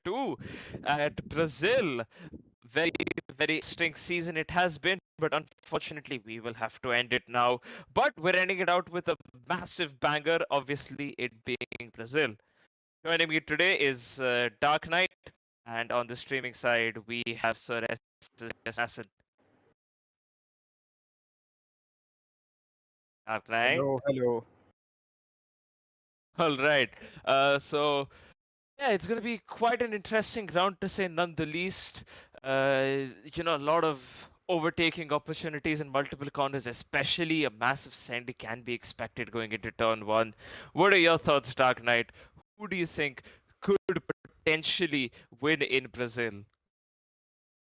2 at Brazil. Very, very interesting season it has been, but unfortunately, we will have to end it now. But we're ending it out with a massive banger, obviously, it being Brazil. Joining me today is Dark Knight, and on the streaming side, we have Sir Assassin. Dark Knight. Hello, hello. All right. So yeah, it's going to be quite an interesting round to say none the least. A lot of overtaking opportunities in multiple corners, especially a massive send can be expected going into turn one. What are your thoughts, Dark Knight? Who do you think could potentially win in Brazil?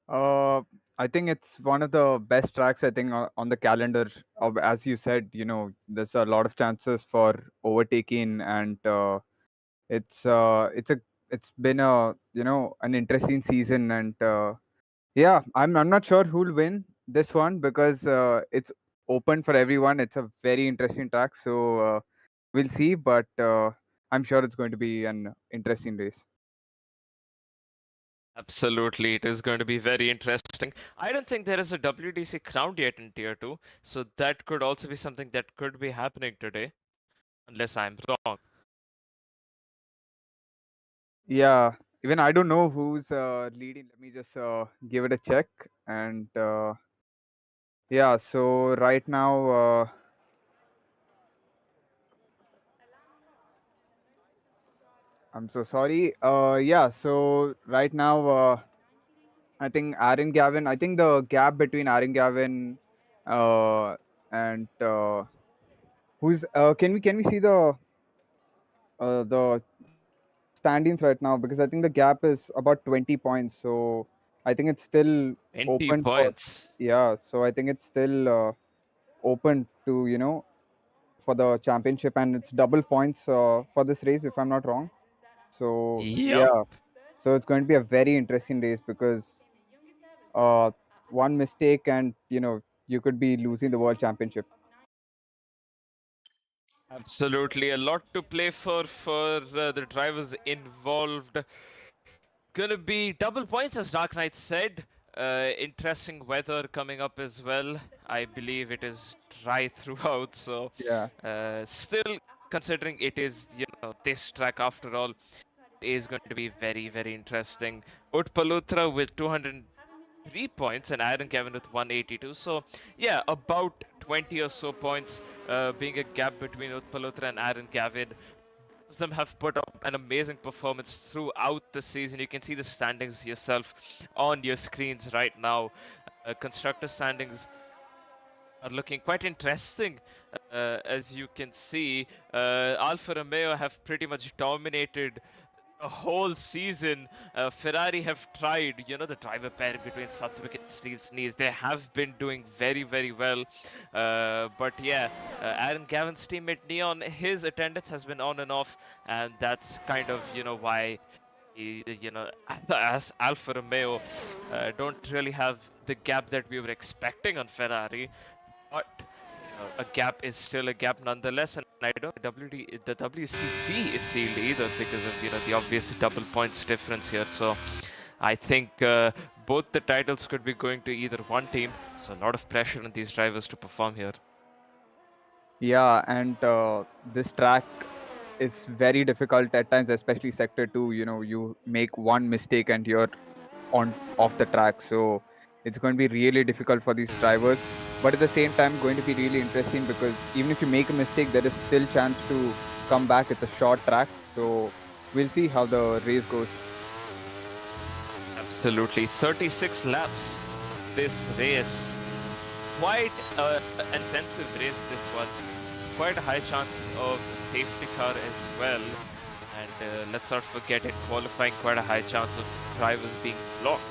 Uh, I think it's one of the best tracks I think on the calendar. As you said, there's a lot of chances for overtaking, and it's been a an interesting season, and yeah, I'm not sure who'll win this one because it's open for everyone. It's a very interesting track, so we'll see, but I'm sure it's going to be an interesting race. Absolutely, it is going to be very interesting. I don't think there is a WDC crowned yet in Tier 2, so that could also be something that could be happening today, unless I'm wrong. Yeah, even I don't know who's leading. Let me just give it a check. And yeah, so right now, I'm so sorry. Yeah, so right now, I think Aaron Gavin. I think the gap between Aaron Gavin and who's can we see the standings right now, because I think the gap is about 20 points. So I think it's still 20 open for, points. yeah. So I think it's still open to for the championship, and it's double points for this race if I'm not wrong. So Yup. yeah, so it's going to be a very interesting race because uh, one mistake and you could be losing the world championship. Absolutely, a lot to play for the drivers involved. Gonna be double points, as Dark Knight said. Interesting weather coming up as well. I believe it is dry throughout, so Yeah. still considering it is this track after all is going to be very, very interesting. Utpalutra with 203 points and Aaron Kevin with 182. So yeah, about 20 or so points being a gap between Utpalutra and Aaron Gavin. Of them have put up an amazing performance throughout the season. You can see the standings yourself on your screens right now. Constructor standings are looking quite interesting. As you can see, Alfa Romeo have pretty much dominated a whole season. Ferrari have tried, the driver pairing between Sutwick and Steve Sneeze. They have been doing very, very well. But yeah, Aaron Gavin's teammate Neon, his attendance has been on and off, and that's kind of, why. As Alfa Romeo don't really have the gap that we were expecting on Ferrari, but a gap is still a gap nonetheless, and I don't think the WCC is sealed either because of the obvious double points difference here. So I think both the titles could be going to either one team. So a lot of pressure on these drivers to perform here. Yeah, and this track is very difficult at times, especially sector 2. You make one mistake and you're on off the track, so it's going to be really difficult for these drivers, but at the same time going to be really interesting because even if you make a mistake, there is still chance to come back. It's a short track, so we'll see how the race goes. Absolutely, 36 laps this race. Quite an intensive race, this one. Quite a high chance of safety car as well. And let's not forget it, qualifying quite a high chance of drivers being blocked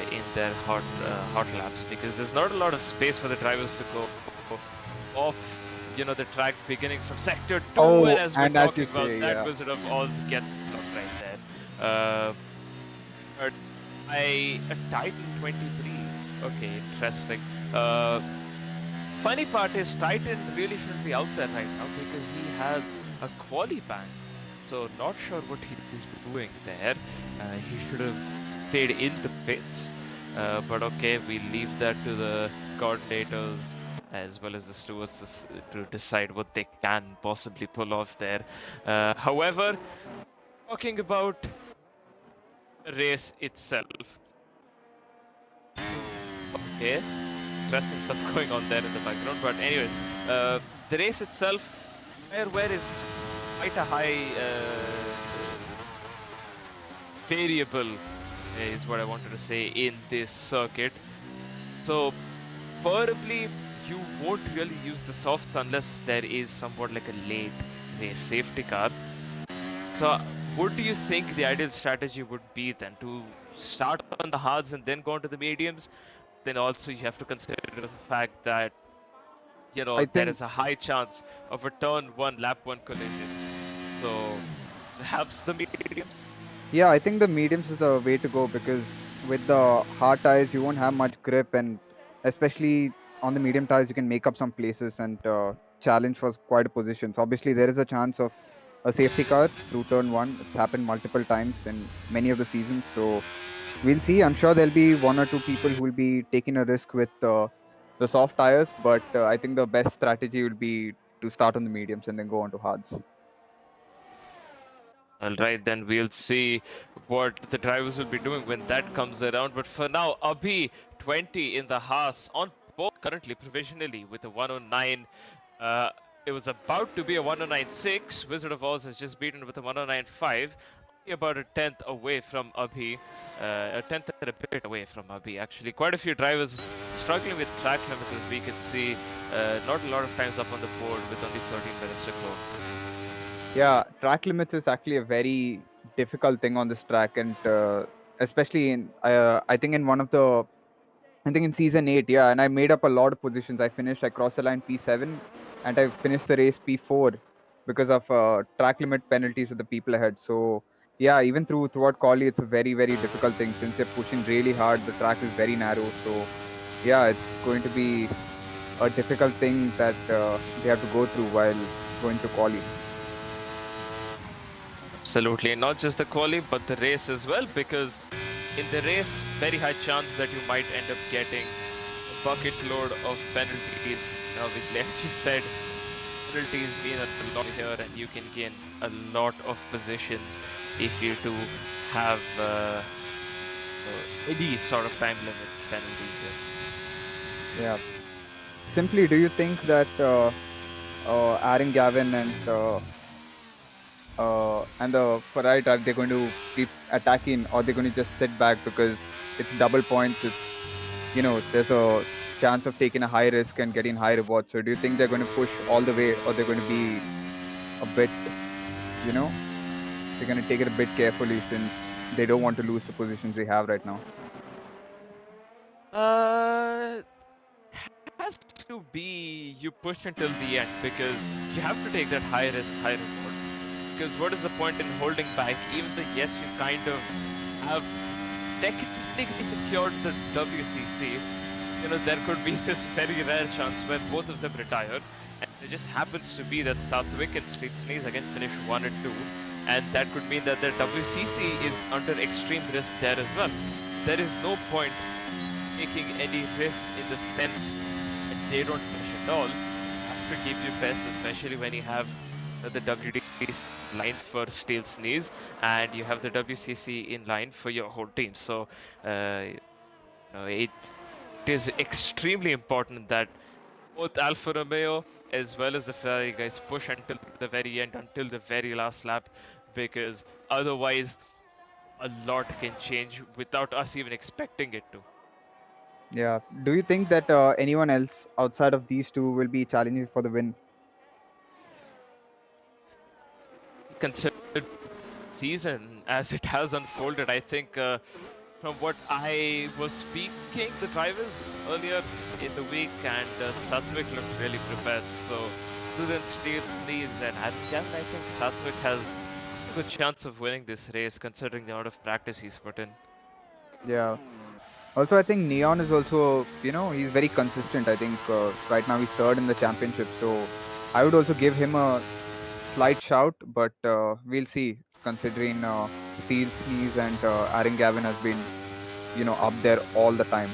in their hot laps, because there's not a lot of space for the drivers to go off the track beginning from sector 2. Oh, And as we're and as you talking about, say, that yeah. Wizard of Oz gets blocked right there. But a Titan 23. Okay, interesting. Funny part is Titan really shouldn't be out there right now because he has a quali ban. So not sure what he's doing there. He should have stayed in the pits. But okay, we leave that to the coordinators as well as the stewards to decide what they can possibly pull off there. However, talking about the race itself, okay, interesting stuff going on there in the background. But anyways, the race itself, where is quite a high variable is what I wanted to say in this circuit. So preferably you won't really use the softs unless there is somewhat like a late race safety car. So what do you think the ideal strategy would be then? To start on the hards and then go on to the mediums? Then also you have to consider the fact that I there think is a high chance of a turn one, lap one collision. So perhaps the mediums? Yeah, I think the mediums is the way to go because with the hard tires, you won't have much grip, and especially on the medium tires, you can make up some places and challenge for quite a positions. Obviously, there is a chance of a safety car through turn one. It's happened multiple times in many of the seasons, so we'll see. I'm sure there'll be one or two people who will be taking a risk with the soft tires, but I think the best strategy will be to start on the mediums and then go on to hards. All right, then we'll see what the drivers will be doing when that comes around. But for now, Abhi 20 in the Haas on board currently provisionally with a 109. It was about to be a 109.6. Wizard of Oz has just beaten with a 109.5. Only about a tenth away from Abhi. A tenth and a bit away from Abhi, actually. Quite a few drivers struggling with track limits as we can see. Not a lot of times up on the board with only 13 minutes to go. Yeah, track limits is actually a very difficult thing on this track, and especially in I think in one of the I think in season 8, yeah, and I made up a lot of positions. I finished, I crossed the line P7, and I finished the race P4 because of track limit penalties with the people ahead. So yeah, even throughout quali, it's a very difficult thing since they're pushing really hard. The track is very narrow, so yeah, it's going to be a difficult thing that they have to go through while going to quali. Absolutely, not just the quali, but the race as well, because in the race, very high chance that you might end up getting a bucket load of penalties. And obviously, as you said, penalties mean a lot here, and you can gain a lot of positions if you do have any sort of time limit penalties here. Yeah. Simply, do you think that Aaron Gavin and the Ferrari drive, they're going to keep attacking, or they're going to just sit back because it's double points? There's a chance of taking a high risk and getting high reward. So do you think they're going to push all the way, or they're going to be a bit, they're going to take it a bit carefully since they don't want to lose the positions they have right now? Has to be you push until the end because you have to take that high risk, high reward. Because what is the point in holding back? Even though yes, you kind of have technically secured the WCC, there could be this very rare chance where both of them retire, and it just happens to be that Southwick and Street Sneeze again finish 1 and 2, and that could mean that their WCC is under extreme risk there as well. There is no point taking any risks in the sense that they don't finish at all. You have to keep your best, especially when you have the WDC line for Steel Sneeze and you have the WCC in line for your whole team. So it is extremely important that both Alfa Romeo as well as the Ferrari guys push until the very end, until the very last lap, because otherwise a lot can change without us even expecting it to. Yeah. Do you think that anyone else outside of these two will be challenging for the win? Considered season as it has unfolded, I think from what I was speaking the drivers earlier in the week, and Southwick looked really prepared. So other than Steel Sneeze and Adam Gavin, I think Southwick has a good chance of winning this race considering the amount of practice he's put in. Yeah. Also, I think Neon is also, he's very consistent. I think right now he's third in the championship. So I would also give him a slight shout, but we'll see. Considering Steel Sneeze and Aaron Gavin has been, up there all the time.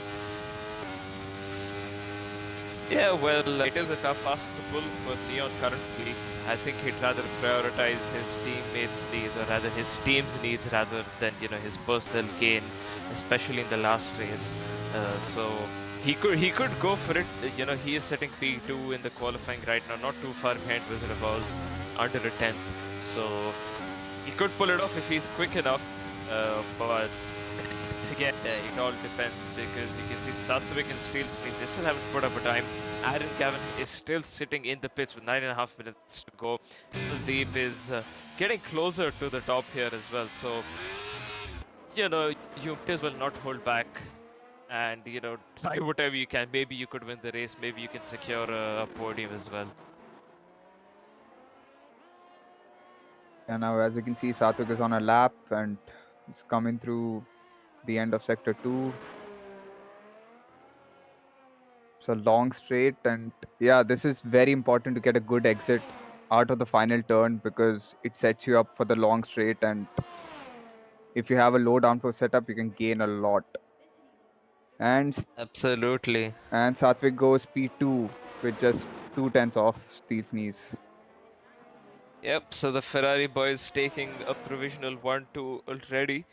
Yeah, well, it is a tough ask to pull for Neon currently. I think he'd rather prioritize his teammates' needs, or rather his team's needs, rather than his personal gain, especially in the last race. So he could go for it. He is sitting P2 in the qualifying right now, not too far behind Wizard of Oz, under a 10th. So he could pull it off if he's quick enough. But again, it all depends, because you can see Satvik and Steel Sneeze, they still haven't put up a time. Aaron Gavin is still sitting in the pits with 9.5 minutes to go. Deep is getting closer to the top here as well. So, you might as well not hold back and, try whatever you can. Maybe you could win the race. Maybe you can secure a podium as well. And now, as you can see, Satvik is on a lap and he's coming through the end of sector 2. It's a long straight, and yeah, this is very important to get a good exit out of the final turn, because it sets you up for the long straight, and if you have a low downforce setup, you can gain a lot. And Absolutely. Satvik goes P2 with just 2/10 off Steel Sneeze. Yep, so the Ferrari boys taking a provisional 1-2 already.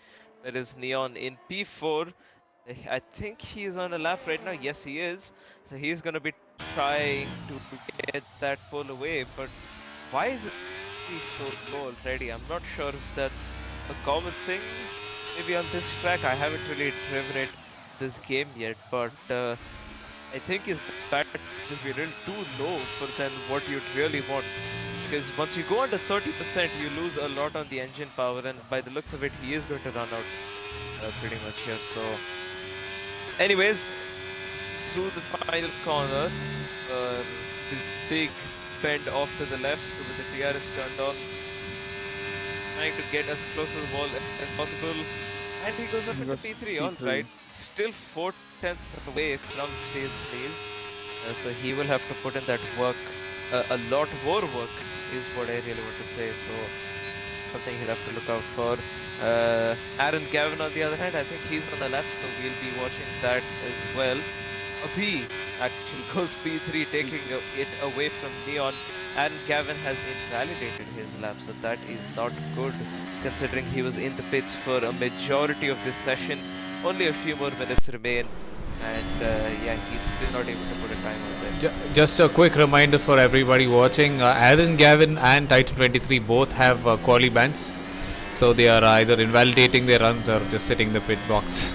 That is Neon in P4. I think he's on a lap right now. Yes, he is. So he's going to be trying to get that pole away. But why is it so low already? I'm not sure if that's a common thing maybe on this track. I haven't really driven it this game yet. But I think his battery just be a little too low for than what you'd really want. Because once you go under 30%, you lose a lot on the engine power. And by the looks of it, he is going to run out pretty much here. So anyways, through the final corner, this big bend off to the left with the DRS turned on, trying to get as close to the wall as possible, and he goes up into P3, alright. Still 4/10 away from Steel Sneeze, so he will have to put in that work, a lot more work is what I really want to say, so something he'll have to look out for. Aaron Gavin, on the other hand, I think he's on the left, so we'll be watching that as well. Abhi actually goes P3, taking it away from Neon. Aaron Gavin has invalidated his lap, so that is not good, considering he was in the pits for a majority of this session. Only a few more minutes remain. And yeah, he's still not able to put a time on there. Just a quick reminder for everybody watching, Aaron Gavin and Titan 23 both have quali bans, so they are either invalidating their runs or just sitting in the pit box.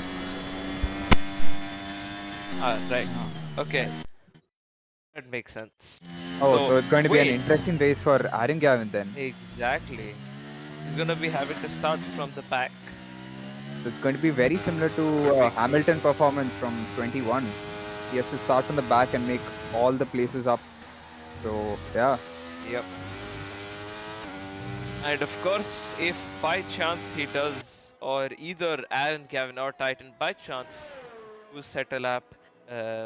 Right. Okay. That makes sense. Oh, so it's going to be an interesting race for Aaron Gavin then. Exactly. He's going to be having to start from the back. So it's going to be very similar to Hamilton performance from 21. He has to start from the back and make all the places up. So, yeah. Yep. And of course, if by chance he does, or either Aaron Gavin or Titan by chance do set a lap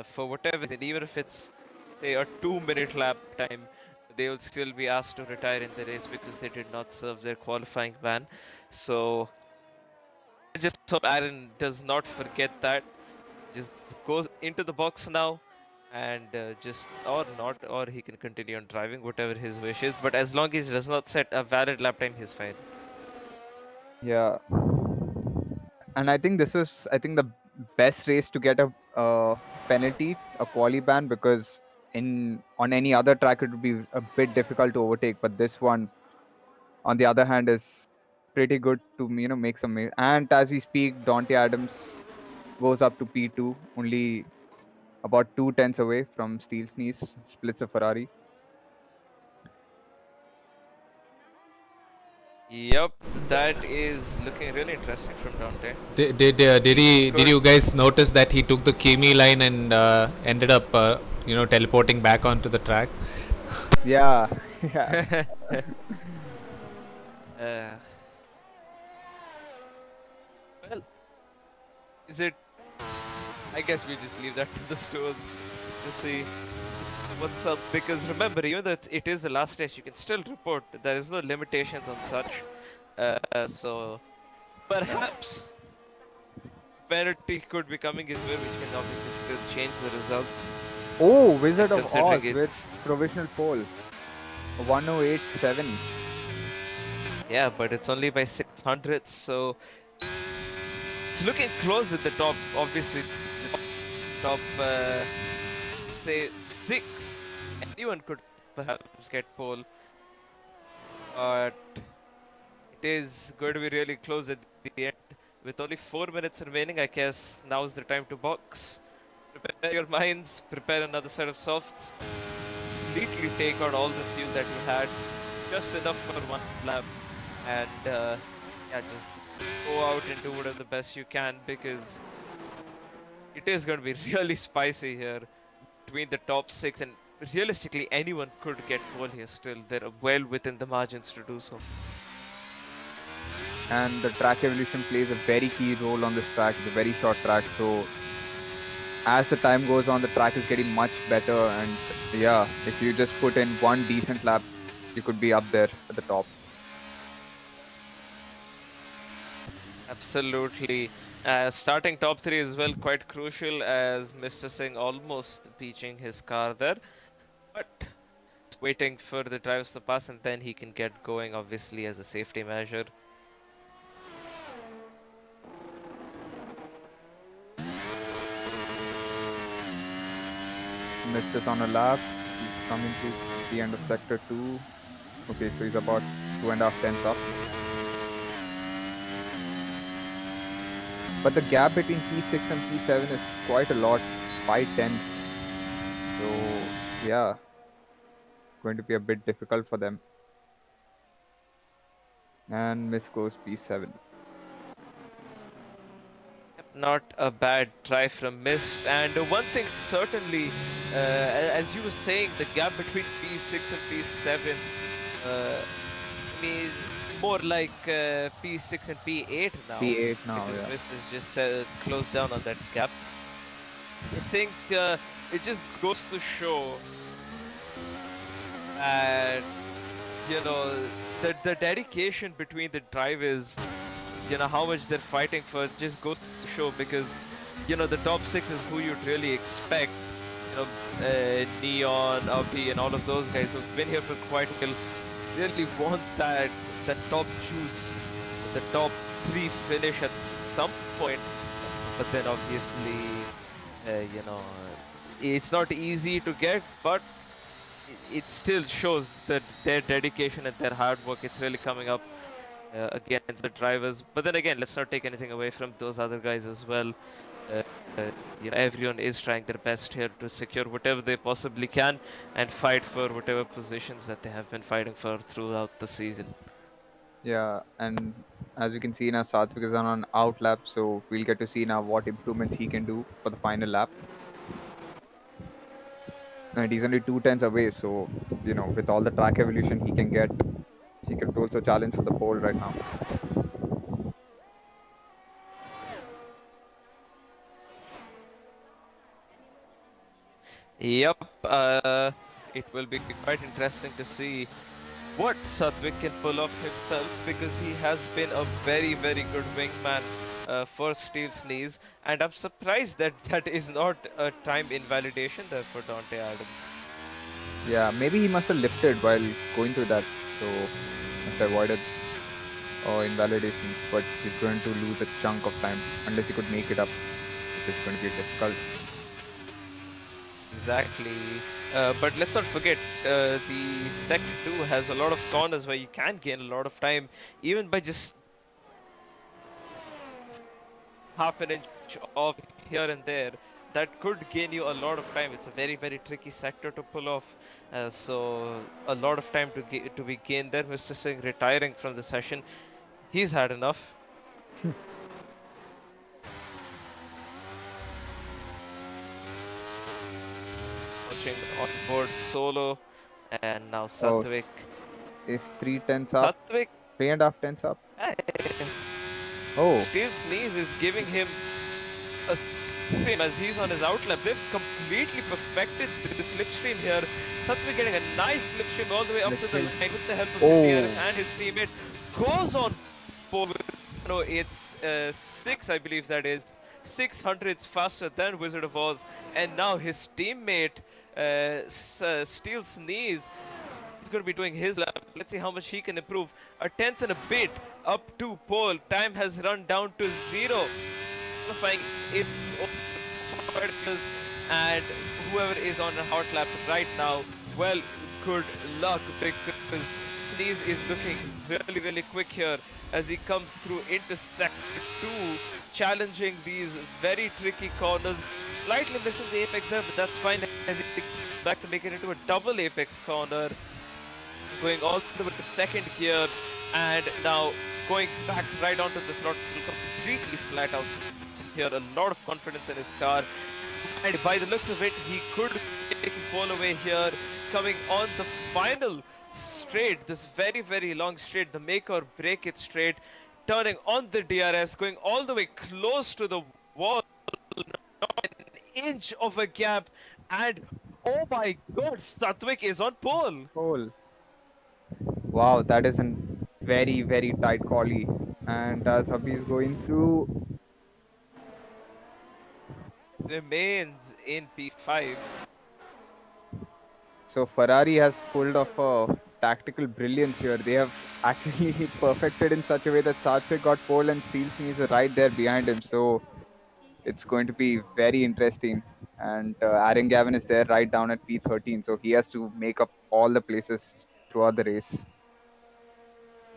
for whatever reason, even if it's say a 2-minute lap time, they will still be asked to retire in the race because they did not serve their qualifying ban. So I just hope Aaron does not forget that. Just goes into the box now, and or he can continue on driving, whatever his wish is. But as long as he does not set a valid lap time, he's fine. Yeah. And I think this was, the best race to get a penalty, a quali ban, because on any other track it would be a bit difficult to overtake. But this one, on the other hand, is pretty good to make some. And as we speak, Dante Adams goes up to P2, only about 2/10 away from Steel Sneeze, splits a Ferrari. Yep, that is looking really interesting from Dante. Did you guys notice that he took the Kimi line and ended up teleporting back onto the track? Yeah, yeah. Well, is it I guess we just leave that to the stewards to see what's up. Because remember, even though it is the last test, you can still report. There is no limitations on such. So perhaps penalty could be coming his way, which can obviously still change the results. Oh, Wizard And of Oz considering with it's provisional pole. 1087. yeah, but it's only by 600, so it's looking close at the top. Obviously, the top, say 6. Anyone could perhaps get pole, but it is going to be really close at the end. With only 4 minutes remaining, I guess now's the time to box. Prepare your minds, prepare another set of softs, completely take out all the fuel that you had, just enough for one lap, and yeah, just go out and do whatever the best you can, because it is going to be really spicy here between the top 6, and realistically anyone could get pole here still. They're well within the margins to do so. And the track evolution plays a very key role on this track. It's a very short track, so as the time goes on, the track is getting much better. And yeah, if you just put in one decent lap, you could be up there at the top. Absolutely. Starting top 3 is well quite crucial, as Mr. Singh almost beaching his car there, but waiting for the drivers to pass, and then he can get going, obviously, as a safety measure. Missed us on a lap. He's coming to the end of sector 2. Okay, so he's about 2.5 tenths up. But the gap between P6 and P7 is quite a lot, 5 tenths. So yeah, going to be a bit difficult for them. And miss goes P7. Not a bad try from Mist. And one thing certainly, as you were saying, the gap between P6 and P7 is more like P6 and P8 now. P8 now, because yeah. Mist has just closed down on that gap. I think it just goes to show that, you know, the dedication between the drivers, you know, how much they're fighting for, just goes to show, because, you know, the top 6 is who you'd really expect. You know, Neon, Avi, and all of those guys who've been here for quite a while really want that top juice, the top 3 finish at some point. But then obviously, you know, it's not easy to get, but it still shows that their dedication and their hard work, it's really coming up against the drivers. But then again, let's not take anything away from those other guys as well. You know, everyone is trying their best here to secure whatever they possibly can and fight for whatever positions that they have been fighting for throughout the season. Yeah, and as you can see now, Satvik is on an out lap, so we'll get to see now what improvements he can do for the final lap. And he's only 2 tenths away, so you know, with all the track evolution he can get, he could also challenge for the pole right now. Yep, it will be quite interesting to see what Satvik can pull off himself, because he has been a very, very good wingman for Steel's knees, and I'm surprised that that is not a time invalidation there for Dante Adams. Yeah, maybe he must have lifted while going through that, so must have avoided invalidation, but he's going to lose a chunk of time unless he could make it up. It's going to be difficult. Exactly. But let's not forget, the Sector 2 has a lot of corners where you can gain a lot of time, even by just half an inch off here and there. That could gain you a lot of time. It's a very, very tricky sector to pull off. So a lot of time to be gained there. Mr. Singh retiring from the session. He's had enough. Watching on board Solo, and now Satvik. Is 3 tenths up? Satvik. 3.5 tenths up. Hey. Oh. Steel's knees is giving him a slipstream as he's on his outlap. They've completely perfected the slipstream here. Satvik getting a nice slipstream all the way up to the Slipstream. line with the help of the DRS, Oh, and his teammate goes on pole. No, it's 6, I believe that is. 600s faster than Wizard of Oz, and now his teammate steals knees. He's going to be doing his lap. Let's see how much he can improve. A tenth and a bit up to pole. Time has run down to 0. Qualifying is over, and whoever is on a hot lap right now, well, good luck, because Sneeze is looking really, really quick here as he comes through into sector 2, challenging these very tricky corners. Slightly missing the apex there, but that's fine as he back to make it into a double apex corner, going all the way to second gear, and now going back right onto the throttle, completely flat out here. A lot of confidence in his car, and by the looks of it, he could take pole away here, coming on the final straight, this very, very long straight, the make or break it straight, turning on the DRS, going all the way close to the wall, not an inch of a gap, and oh my god, Satvik is on pole. pole. Wow, that is a very, very tight collie. And as Abhi is going through, Remains in P5. so Ferrari has pulled off a tactical brilliance here. They have actually perfected in such a way that Satvik got pole and Steel Sneeze is right there behind him. So it's going to be very interesting. And Aaron Gavin is there right down at P13, so he has to make up all the places throughout the race.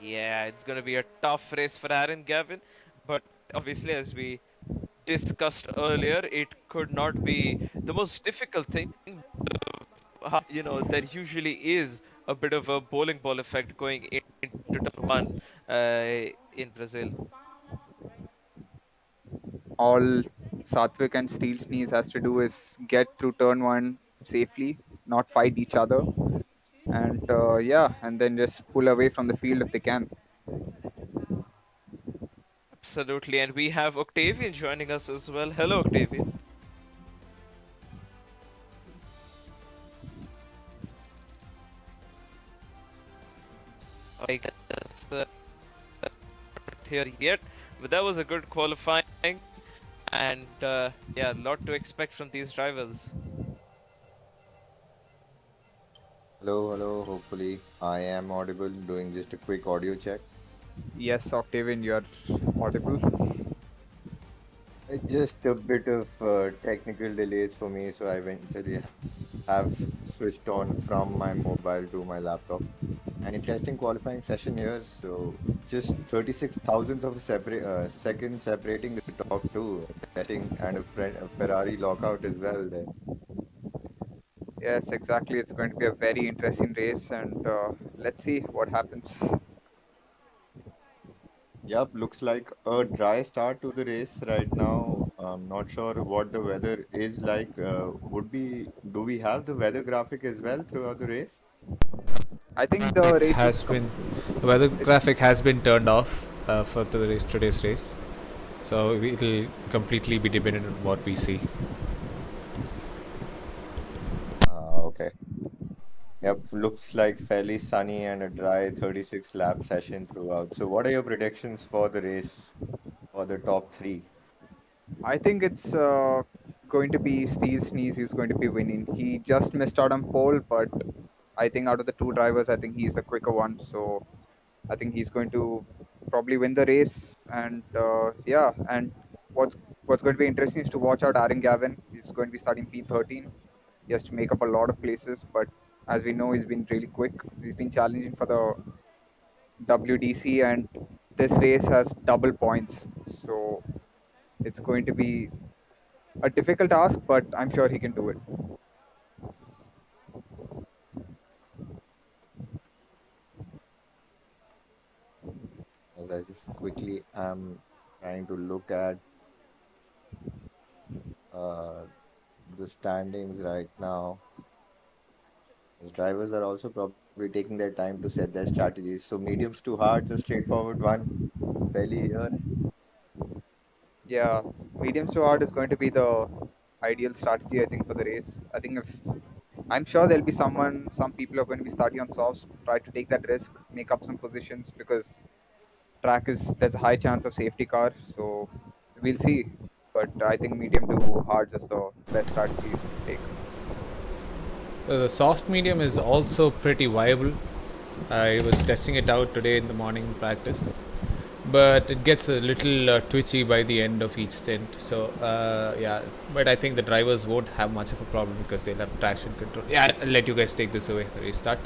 Yeah, it's going to be a tough race for Aaron Gavin, but obviously, as we discussed earlier, it could not be the most difficult thing. There usually is a bit of a bowling ball effect going into turn 1 in Brazil. All Satvik and Steel Sneeze has to do is get through turn 1 safely, not fight each other, and yeah, and then just pull away from the field if they can. Absolutely, and we have Octavian joining us as well. Hello, Octavian. I guess here yet, but that was a good qualifying, and yeah, a lot to expect from these drivers. Hello, hello. Hopefully, I am audible. Doing just a quick audio check. Yes, Octavian, you're audible. It's just a bit of technical delays for me, so I eventually have switched on from my mobile to my laptop. An interesting qualifying session here. So just 36 thousandths of a second separating the top two. Testing and a Ferrari lockout as well there. Yes, exactly. It's going to be a very interesting race, and let's see what happens. Yep, looks like a dry start to the race right now. I'm not sure what the weather is like. Do we have the weather graphic as well throughout the race? I think the It race has is been the weather graphic has been turned off for today's race, so it'll completely be dependent on what we see. Okay. Yep, looks like fairly sunny and a dry 36 lap session throughout. So, what are your predictions for the race for the top three? I think it's going to be Steve Sneeze who's going to be winning. He just missed out on pole, but I think out of the two drivers, I think he's the quicker one. So I think he's going to probably win the race. And yeah, and what's going to be interesting is to watch out Aaron Gavin. He's going to be starting P13. He has to make up a lot of places, but as we know, he's been really quick. He's been challenging for the WDC, and this race has double points. So it's going to be a difficult task, but I'm sure he can do it. As I just quickly am trying to look at uh, the standings right now. As drivers are also probably taking their time to set their strategies. So, mediums to hards, a straightforward one. Fairly here. Yeah, medium to hard is going to be the ideal strategy, I think, for the race. I think if I'm sure there'll be some people are going to be starting on softs, try to take that risk, make up some positions because there's a high chance of safety car. So we'll see. But I think medium to hard is the best strategy to take. The soft medium is also pretty viable. I was testing it out today in the morning practice, but it gets a little twitchy by the end of each stint. So yeah, but I think the drivers won't have much of a problem because they'll have traction control. Yeah, I'll let you guys take this away. The restart.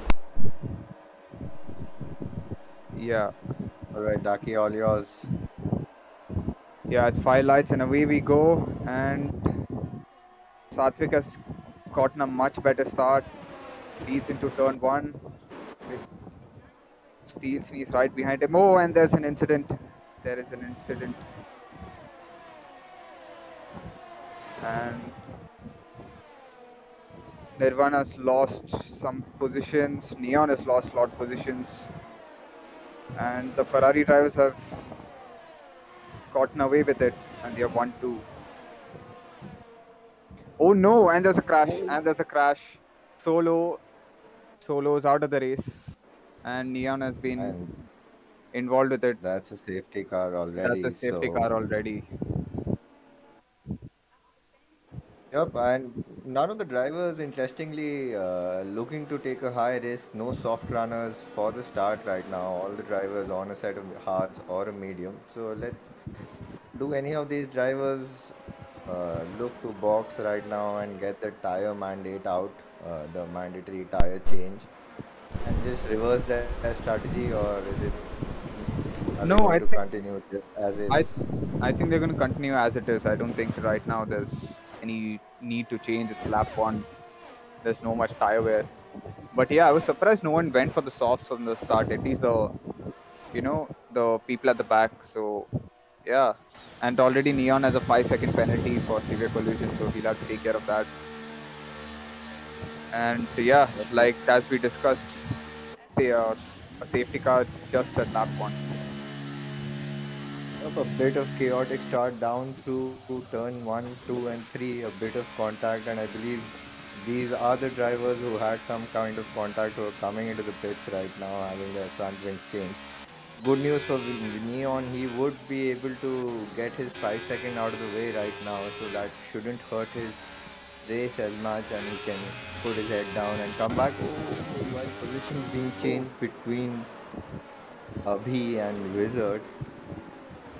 Yeah, All right, Daki, all yours. yeah, it's 5 lights and away we go. And Satvik has gotten a much better start. Leads into turn one. With Steel sneeze right behind him. Oh, and there's an incident. There is an incident. And Nirvana has lost some positions. Neon has lost a lot of positions. And the Ferrari drivers have gotten away with it. And they have 1-2. Oh no, and there's a crash. And there's a crash. Solo's out of the race. And Neon has been And involved with it. that's a safety car That's a already. safety So, car already. yep. And none of the drivers, interestingly, looking to take a high risk. No soft runners for the start right now. All the drivers on a set of hards or a medium. So, do any of these drivers look to box right now and get the tire mandate out, the mandatory tire change, and just reverse their strategy, or are they No, going to continue just as I is? I think they're going to continue as it is. I don't think right now there's any need to change. It's lap one. There's no much tire wear. But yeah, I was surprised no one went for the softs from the start. At least the people at the back. So yeah, and already Neon has a 5-second penalty for severe collision, so he'll have to take care of that. And yeah, Yep. like as we discussed, say a safety car just at lap one. Yep, a bit of chaotic start down through turn 1, 2, and 3, a bit of contact, and I believe these are the drivers who had some kind of contact who are coming into the pits right now, having their front wings changed. Good news for Neon, he would be able to get his 5 second out of the way right now, so that shouldn't hurt his race as much, and he can put his head down and come back. Oh, while positions being changed between Abhi and Wizard.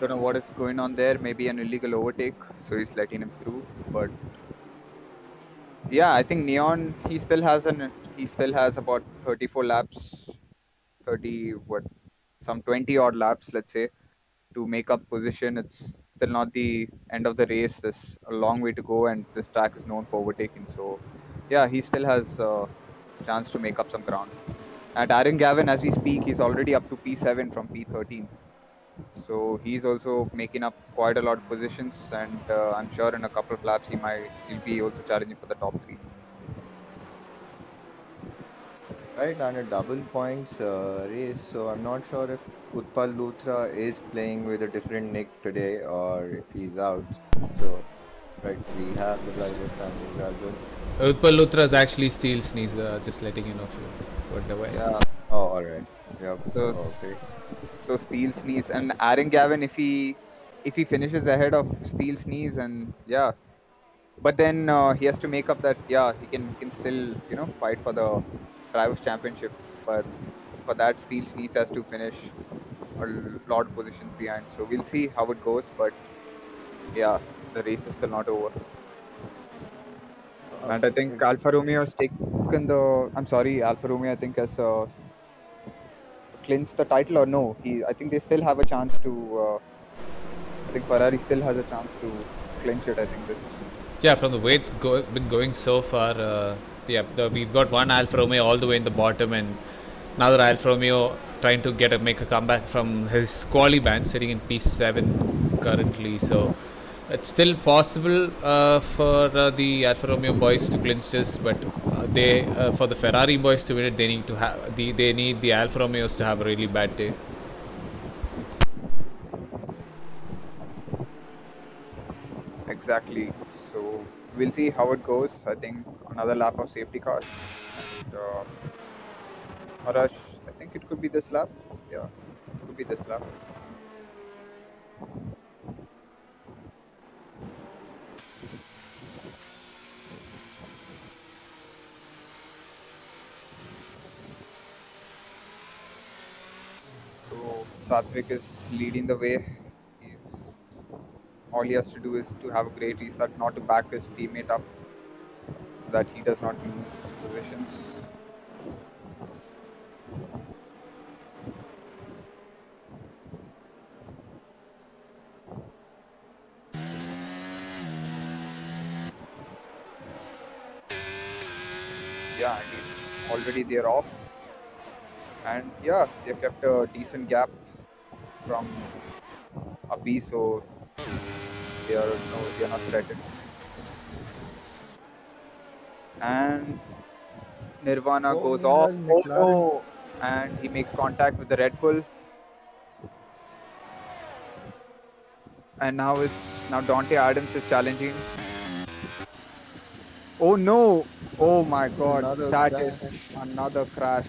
Don't know what is going on there. Maybe an illegal overtake, so he's letting him through. But yeah, I think Neon he still has about 34 laps, 30 what some 20 odd laps, let's say, to make up position. It's still not the end of the race. There's a long way to go, and this track is known for overtaking. So yeah, he still has a chance to make up some ground. And Aaron Gavin, as we speak, he's already up to P7 from P13. So he's also making up quite a lot of positions, and I'm sure in a couple of laps he'll be also challenging for the top three. Right, and a double points race. So I'm not sure if Utpal Luthra is playing with a different nick today or if he's out. So, right, we have the driver standings are good. Utpal Luthra is actually Steel Sneeze, just letting you know if you were aware. Yeah. Oh, all right. Yep. So, So okay. so Steel Sneeze and Aaron Gavin, if he finishes ahead of Steel Sneeze, and yeah, but then he has to make up that he can still fight for the drivers championship, but for that Steel Sneeze has to finish a lot of positions behind. So we'll see how it goes, but yeah, the race is still not over. And I think Alfa Romeo has taken the. I'm sorry, Alfa Romeo I think has clinched the title, or no? I think they still have a chance to. I think Ferrari still has a chance to clinch it. I think this. Yeah, from the way it's been going so far, we've got one Alfa Romeo all the way in the bottom, and another Alfa Romeo trying to make a comeback from his quali ban, sitting in P7 currently. So it's still possible for the Alfa Romeo boys to clinch this, but for the Ferrari boys to win it, they need the Alfa Romeos to have a really bad day. exactly. So we'll see how it goes. I think another lap of safety cars. And Arash, I think it could be this lap. Yeah, it could be this lap. So Satvik is leading the way. He's all he has to do is to have a great reset, not to back his teammate up, so that he does not lose positions. Yeah, and he's already there off. And yeah, they've kept a decent gap from a B, so they are not threatened. And Nirvana Oh, goes meanwhile, off. Oh McLaren. no! And he makes contact with the Red Bull. And now Dante Adams is challenging. Oh no! Oh my god, Another that is crash. another crash.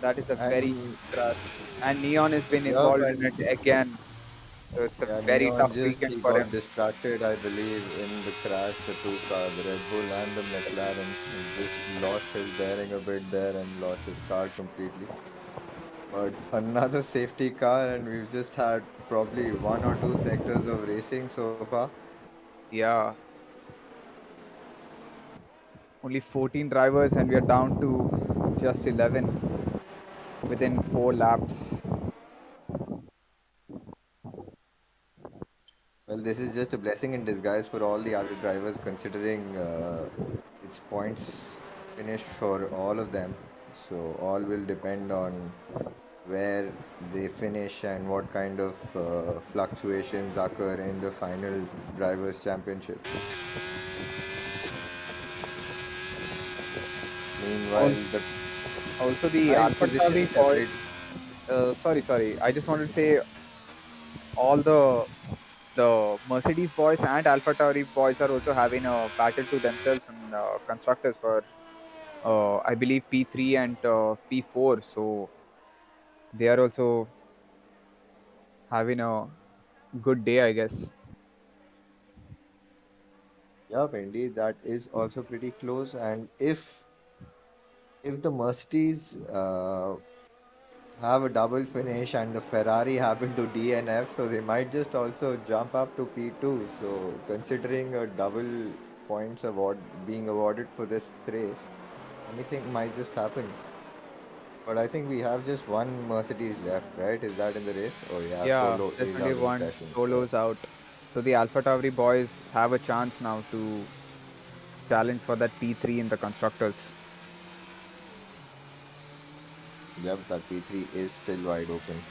That is a very And huge crash. And Neon has been yup, involved in and it again. So it's a yeah, very Neon tough just weekend he for got him. distracted, I believe, in the crash. The two car, the Red Bull and the McLaren, he just lost his bearing a bit there and lost his car completely. But another safety car, and we've just had probably one or two sectors of racing so far. Yeah. Only 14 drivers and we are down to just 11 within 4 laps. Well, this is just a blessing in disguise for all the other drivers, considering it's points finish for all of them. So all will depend on where they finish and what kind of fluctuations occur in the final drivers' championship. Al- Meanwhile, the Also, the prize Alpha Tauri position boys. separate. Sorry. I just wanted to say all the Mercedes boys and Alpha Tauri boys are also having a battle to themselves in constructors for I believe P3 and P4. So they are also having a good day, I guess. Yeah, indeed, that is also pretty close. And if the Mercedes have a double finish and the Ferrari happen to DNF, so they might just also jump up to P2. So considering a double points award being awarded for this race, anything might just happen. But I think we have just one Mercedes left, right? Is that in the race? Oh yeah, Yeah, Solo there's is only out of the one. session. So Solo's out. So the Alpha Tauri boys have a chance now to challenge for that P3 in the constructors. yep, that P3 is still wide open.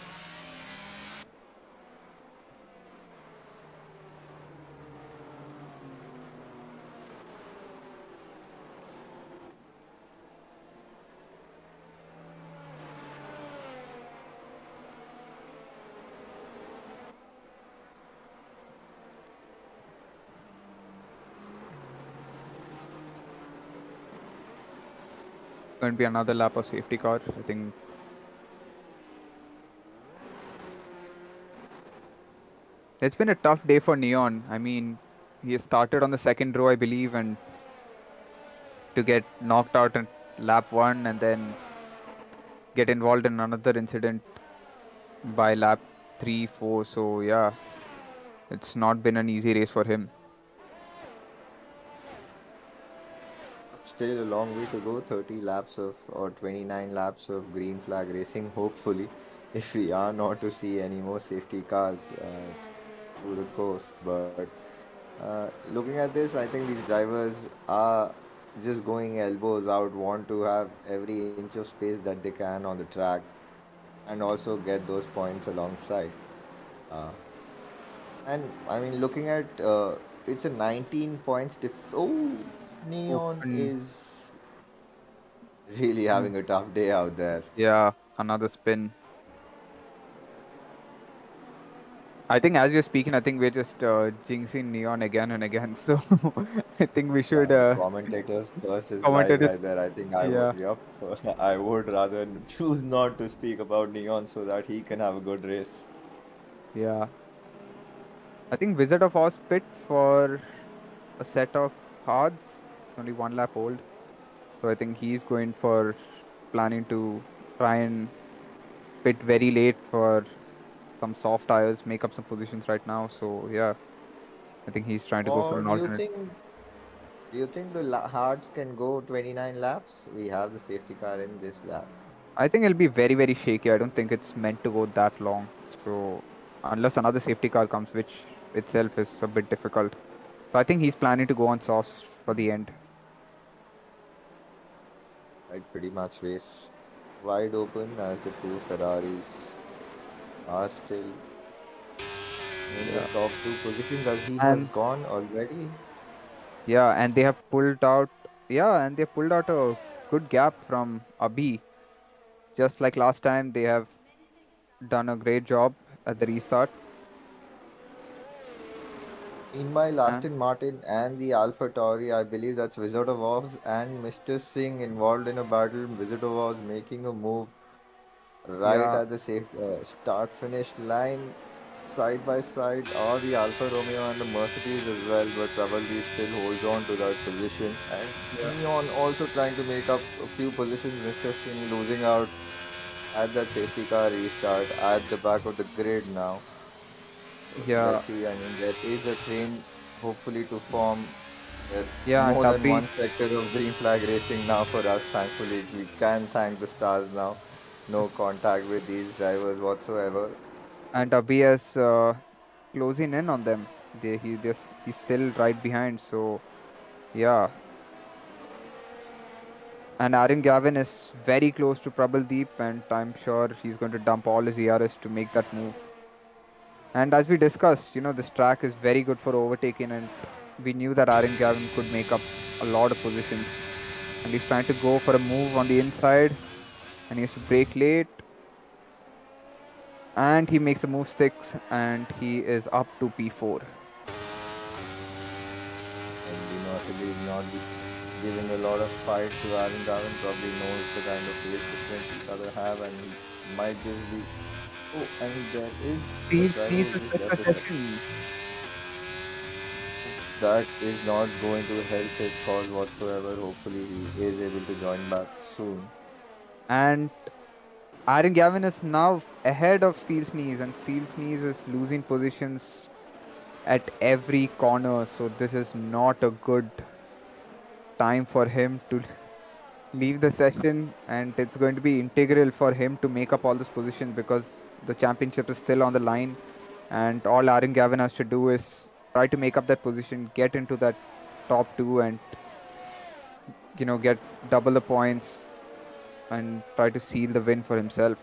Going to be another lap of safety car. I think it's been a tough day for Neon. I mean, he started on the second row, I believe, and to get knocked out in lap one and then get involved in another incident by lap three, four. So yeah, it's not been an easy race for him. Still a long way to go, 30 laps of or 29 laps of green flag racing, hopefully, if we are not to see any more safety cars through the course. But looking at this, I think these drivers are just going elbows out, want to have every inch of space that they can on the track and also get those points alongside. Uh, and I mean, looking at it's a 19 points Oh, Neon Open. is really having a tough day out there. Yeah, another spin. I think as you're speaking, I think we're just jinxing Neon again and again. So I think we should Yeah, commentator's curse is live commentators. right there. I think I would, Yeah, yep. I would rather choose not to speak about Neon so that he can have a good race. yeah. I think Wizard of Oz pit for a set of cards, only 1 lap old. So I think he's going for planning to try and pit very late for some soft tires, make up some positions right now. So yeah, I think he's trying to go for Or an alternate. do you think the Hearts can go 29 laps? We have the safety car in this lap. I think it'll be very, very shaky. I don't think it's meant to go that long. So unless another safety car comes, which itself is a bit difficult. So I think he's planning to go on sauce for the end. Right, pretty much race wide open as the two Ferraris are still in the Yeah. top two positions as he has And gone already. yeah, and they have pulled out and they pulled out a good gap from Abhi. Just like last time, they have done a great job at the restart. Meanwhile, And Aston Martin and the Alpha Tauri, I believe that's Wizard of Oz and Mr. Singh involved in a battle. Wizard of Oz making a move right yeah, at the safe start finish line, side by side, are the Alfa Romeo and the Mercedes as well, but Prabaldeep still holds on to that position. And yeah, Neon also trying to make up a few positions. Mr. Singh losing out at that safety car restart at the back of the grid now. So yeah, let's see. I mean, there is a train hopefully to form. yeah. And More than Abhi one sector of green flag racing now for us. Thankfully, we can thank the stars now. No contact with these drivers whatsoever. and Abhi is closing in on them. He's still right behind. So yeah, and Aaron Gavin is very close to Prabal and I'm sure he's going to dump all his ERS to make that move. And as we discussed, this track is very good for overtaking, and we knew that Aaron Gavin could make up a lot of positions. And he's trying to go for a move on the inside, and he has to brake late, and he makes a move sticks, and he is up to P4. And the Mercedes not giving a lot of fight to Aaron Gavin. Probably knows the kind of pace difference each other have, and he might just be. Oh, and there is a Steals driver needs who to just set the left the set. session. That is not going to help his cause whatsoever. Hopefully, he is able to join back soon. And Aaron Gavin is now ahead of Steel Sneeze, and Steel Sneeze is losing positions at every corner. So this is not a good time for him to leave the session, and it's going to be integral for him to make up all this position because the championship is still on the line, and all Aaron Gavin has to do is try to make up that position, get into that top two, and get double the points and try to seal the win for himself.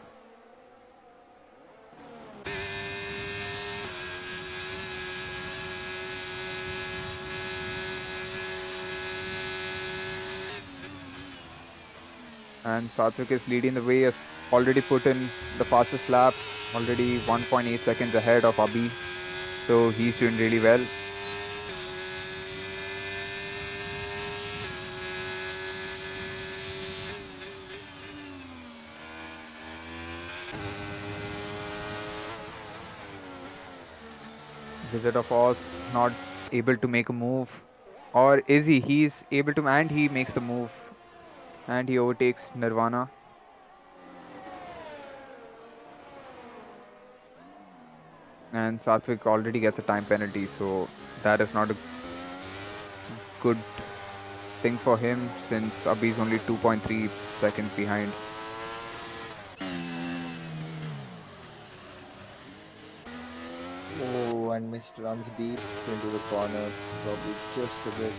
And Satvik is leading the way, has already put in the fastest lap, already 1.8 seconds ahead of Abhi. So he's doing really well. Wizard of Oz not able to make a move. Or is he? He's able to, and he makes the move. And he overtakes Nirvana. And Satvik already gets a time penalty, so that is not a good thing for him since Abhi is only 2.3 seconds behind. Oh, and missed runs deep into the corner. Probably just a bit.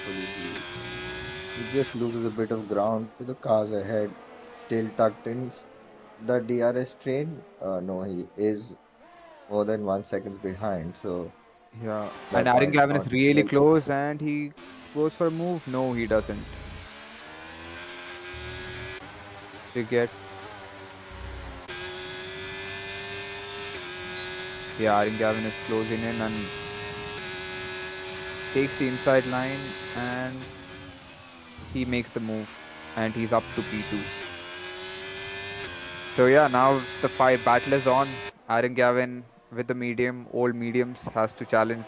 Hopefully, he just loses a bit of ground with the cars ahead. Still tucked in the DRS train. No, he is more than 1 second behind. So Yeah. And that Aaron might Gavin not is really help. close and he goes for a move. No, he doesn't. To get Yeah, Aaron Gavin is closing in and takes the inside line and he makes the move and he's up to P2. So yeah, now the fight battle is on. Aaron Gavin with the medium, old mediums, has to challenge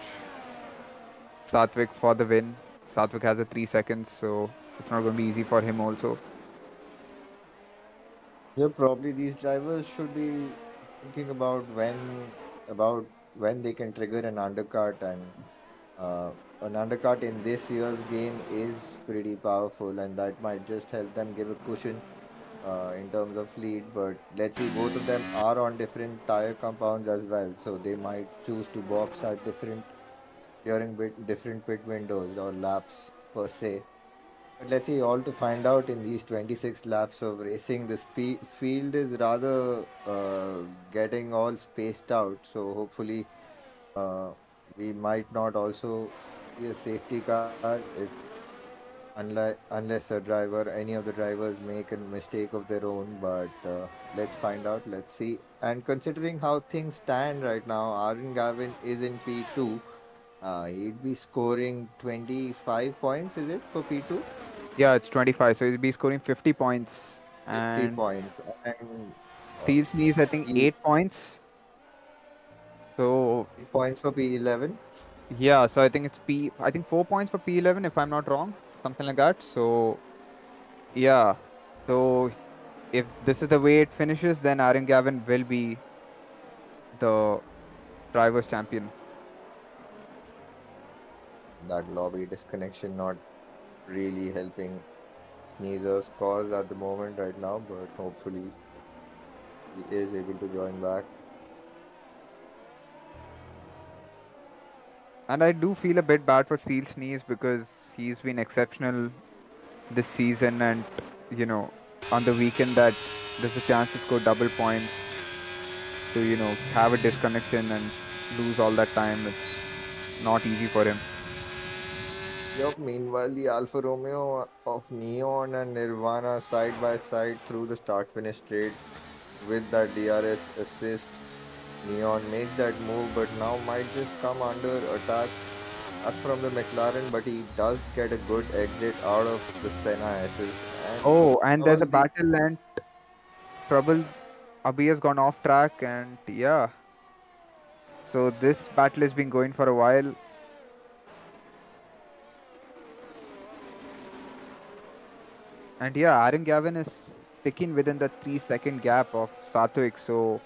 Satvik for the win. Satvik has a 3 seconds, so it's not going to be easy for him also. Yeah, probably these drivers should be thinking about when they can trigger an undercut, and an undercut in this year's game is pretty powerful, and that might just help them give a cushion in terms of lead. But let's see, both of them are on different tire compounds as well, so they might choose to box at different pit windows or laps per se. But let's see, all to find out in these 26 laps of racing. The field is rather getting all spaced out, so hopefully uh, we might not also see a safety car if unless a driver, any of the drivers make a mistake of their own. But let's find out. Let's see. And considering how things stand right now, Aaron Gavin is in P2. He'd be scoring 25 points, is it, for P2? Yeah, it's 25, so he'll be scoring 50 points. 50 And points. And uh, Steel Sneeze, I think, P 8 points. So 8 points for P11. yeah, so I think 4 points for P11 if I'm not wrong, something like that. So yeah, so if this is the way it finishes, then Aaron Gavin will be the drivers' champion. That lobby disconnection not really helping Sneezer's cause at the moment right now, but hopefully he is able to join back. And I do feel a bit bad for Steel Sneeze because he's been exceptional this season, and you know, on the weekend that there's a chance to score double points, to have a disconnection and lose all that time. It's not easy for him. Yup, meanwhile, the Alfa Romeo of Neon and Nirvana side by side through the start finish straight with that DRS assist. Neon makes that move, but now might just come under attack from the McLaren, but he does get a good exit out of the Senna S's. And Oh, and there's all a the battle and trouble. Abhi has gone off track, and yeah, so this battle has been going for a while. And yeah, Aaron Gavin is sticking within the 3 second gap of Satwik, so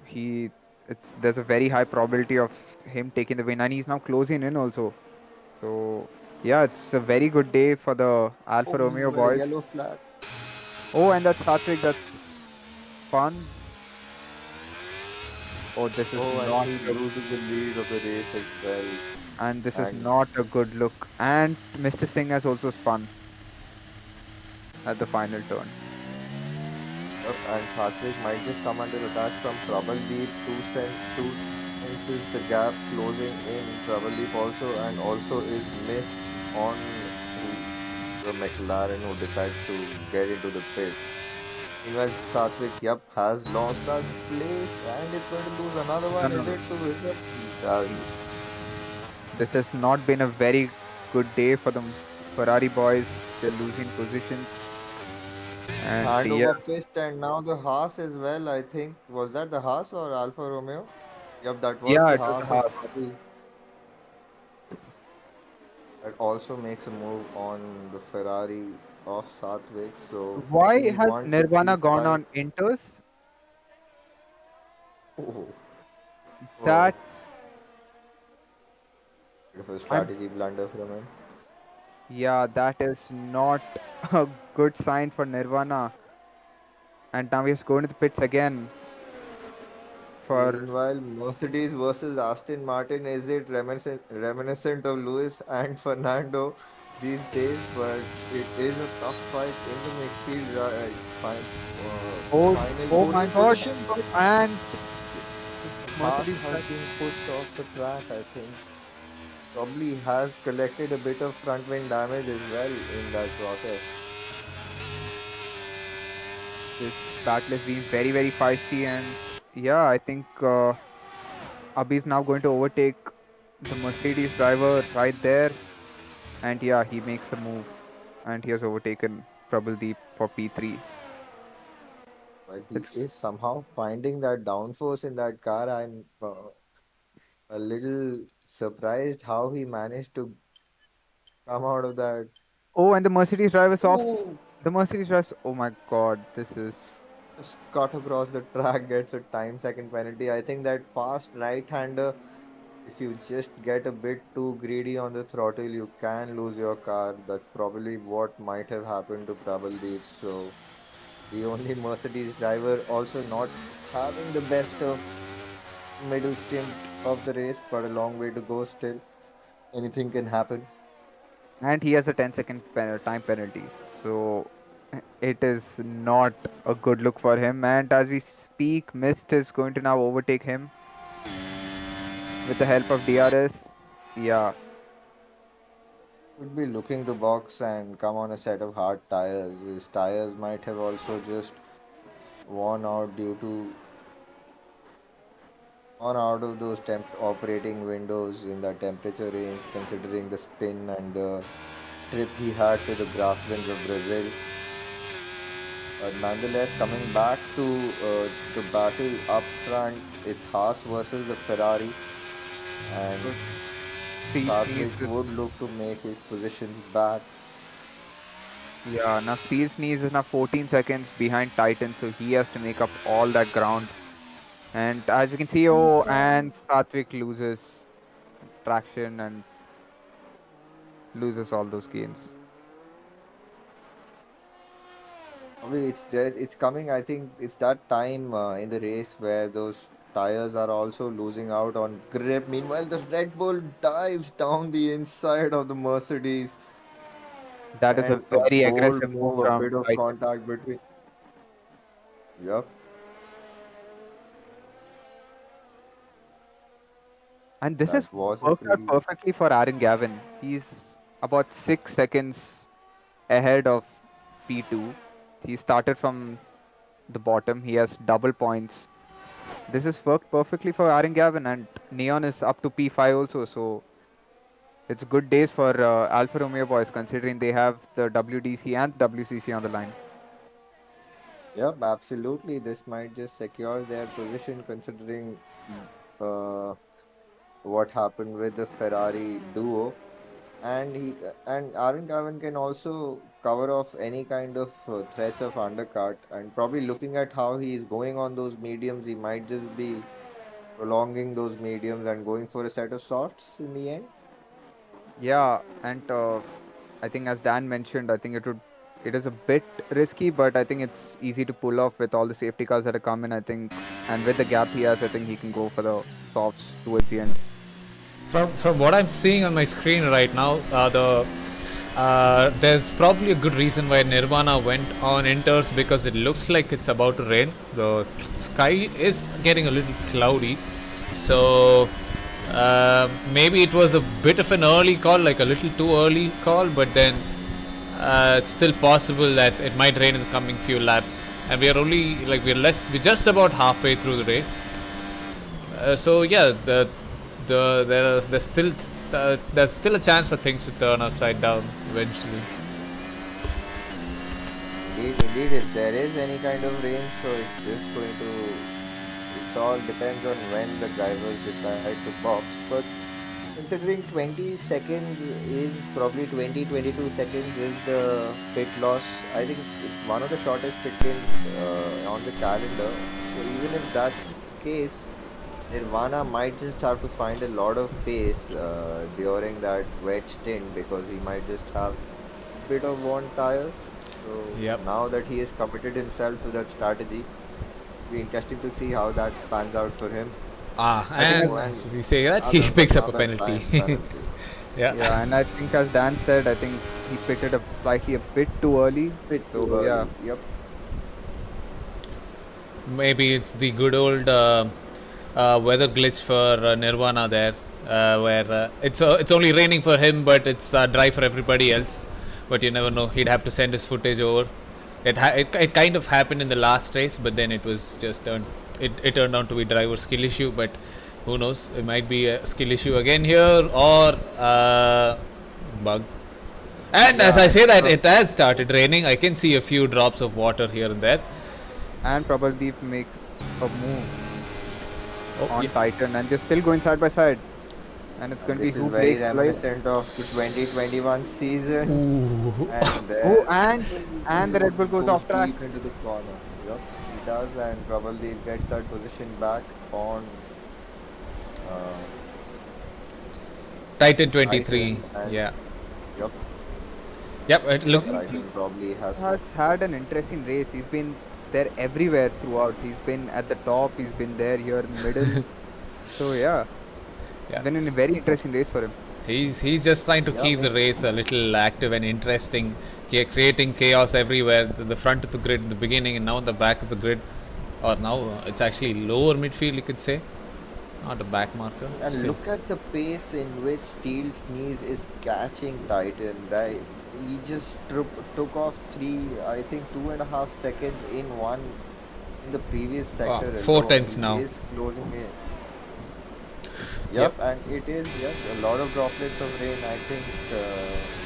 he it's there's a very high probability of him taking the win, and he's now closing in also. So yeah, it's a very good day for the Alfa Romeo oh, boys. yellow flag. Oh, and that's Satwik, that's fun. Oh, this is Oh, and not he a, loses the lead of the race as well. and this is And not a good look. And Mr. Singh has also spun at the final turn. and Satvik might just come under attack from Trouble Deep. Two senses the gap closing in. Trouble Deep also, and also is missed on the McLaren, who decides to get into the pits. Meanwhile, Satvik, yep, has lost that place and is going to lose another No, one. no, Is no. it to Rizab? He does. This has not been a very good day for the Ferrari boys. They're losing positions. And yeah, Handover fist, and now the Haas as well. I think, was that the Haas or Alfa Romeo? Yep, that was yeah, the it was a Haas of Haas. Abu. That also makes a move on the Ferrari of Satvik. So Why has P1 to Nirvana gone P5. on Inters? Oh, wow. That Bit of a I'm strategy blunder from him. Yeah, that is not a good sign for Nirvana. And now he's going to the pits again for Meanwhile, Mercedes versus Aston Martin, is it reminiscent of Lewis and Fernando these days? But it is a tough fight in the midfield, right? oh Final oh my podium god, position, but and Haas Mercedes has been pushed off the track, I think. Probably has collected a bit of front wing damage as well in that process. this battle has been very very feisty, and yeah, I think Abhi's now going to overtake the Mercedes driver right there. And yeah, he makes the move. And he has overtaken Prabhaldeep for P3. But he It's is somehow finding that downforce in that car. I'm a little surprised how he managed to come out of that. Oh, and the Mercedes driver's off. Oh, The Mercedes driver's. Oh my god, this is. just cut across the track, gets a time second penalty. I think that fast right-hander, if you just get a bit too greedy on the throttle, you can lose your car. That's probably what might have happened to Prabhaldeep. So the only Mercedes driver also not having the best of middle stint of the race, but a long way to go still. Anything can happen. And he has a 10-second time penalty. So it is not a good look for him. And as we speak, Mist is going to now overtake him with the help of DRS. Yeah, Would be looking to box and come on a set of hard tires. His tires might have also just worn out due to on out of those temp operating windows in the temperature range, considering the spin and the trip he had to the grasslands of Brazil. But nonetheless, coming back to the battle up front, it's Haas versus the Ferrari, and Steve Satvik Sneeze would is, look to make his positions back. yeah, now Steve Sneeze is now 14 seconds behind Titan, so he has to make up all that ground. And as you can see, oh, and Satvik loses traction and loses all those gains. Probably it's there, it's coming. I think it's that time in the race where those tires are also losing out on grip. Meanwhile, the Red Bull dives down the inside of the Mercedes, That is a and a very bold aggressive move move, a from bit of Titan. contact between. Yep. And this is That was a worked out pretty. perfectly for Aaron Gavin. He's about 6 seconds ahead of P2. He started from the bottom. He has double points. This has worked perfectly for Aaron Gavin, and Neon is up to P5 also. So it's good days for Alfa Romeo boys, considering they have the WDC and WCC on the line. Yep, absolutely. This might just secure their position considering uh, what happened with the Ferrari duo. And Aaron Gavin can also cover off any kind of threats of undercut. And probably looking at how he is going on those mediums, he might just be prolonging those mediums and going for a set of softs in the end. Yeah, and I think as Dan mentioned, I think it is a bit risky, but I think it's easy to pull off with all the safety cars that are coming. I think, and with the gap he has, I think he can go for the softs towards the end. From what I'm seeing on my screen right now, there's probably a good reason why Nirvana went on inters, because it looks like it's about to rain. The sky is getting a little cloudy, so maybe it was a bit of an early call, like a little too early call, but then it's still possible that it might rain in the coming few laps. And we are only like we're just about halfway through the race. So yeah, there's still a chance for things to turn upside down eventually. Indeed, if there is any kind of rain, so it's just going to. It all depends on when the drivers decide to box. But considering 20 seconds is probably 22 seconds is the pit loss, I think it's one of the shortest pit lanes on the calendar. So even if that's the case, Nirvana might just have to find a lot of pace during that wet stint because he might just have a bit of worn tires. So Yep. now that he has committed himself to that strategy, it'll be interesting to see how that pans out for him. And Oh, as and we say that, he picks up a penalty. penalty. Yeah. Yeah, and I think as Dan said, I think he pitted up slightly a bit too early. Bit So too yeah, early. Yep. Maybe it's the good old weather glitch for Nirvana there, where it's only raining for him, but it's dry for everybody else. But you never know; he'd have to send his footage over. It kind of happened in the last race, but then it was just it turned out to be driver skill issue. But Who knows? It might be a skill issue again here or bug. And as I say that, it has started raining. I can see a few drops of water here and there. And probably make a move on Yeah. Titan, and they're still going side by side. And it's going to be This is who very breaks alive. reminiscent of the 2021 season. Ooh. And Oh, then and the Red Bull goes off track. deep into the corner. Yep, he does, and probably gets that position back on Titan 23. and- Yeah. Yep. Yep. It look. Titan probably has Has had an interesting race. He's been there everywhere throughout. He's been at the top. He's been there here in the middle. So yeah, Yeah. been in a very interesting race for him. He's just trying to keep the race a little active and interesting, creating chaos everywhere. The front of the grid in the beginning, and now the back of the grid, or now it's actually lower midfield, you could say, not a back marker. And Still. look at the pace in which Steel's knees is catching Titan. He just took off 2.5 seconds in the previous sector. 4/10 now. He is closing in. Yep, and it is a lot of droplets of rain. I think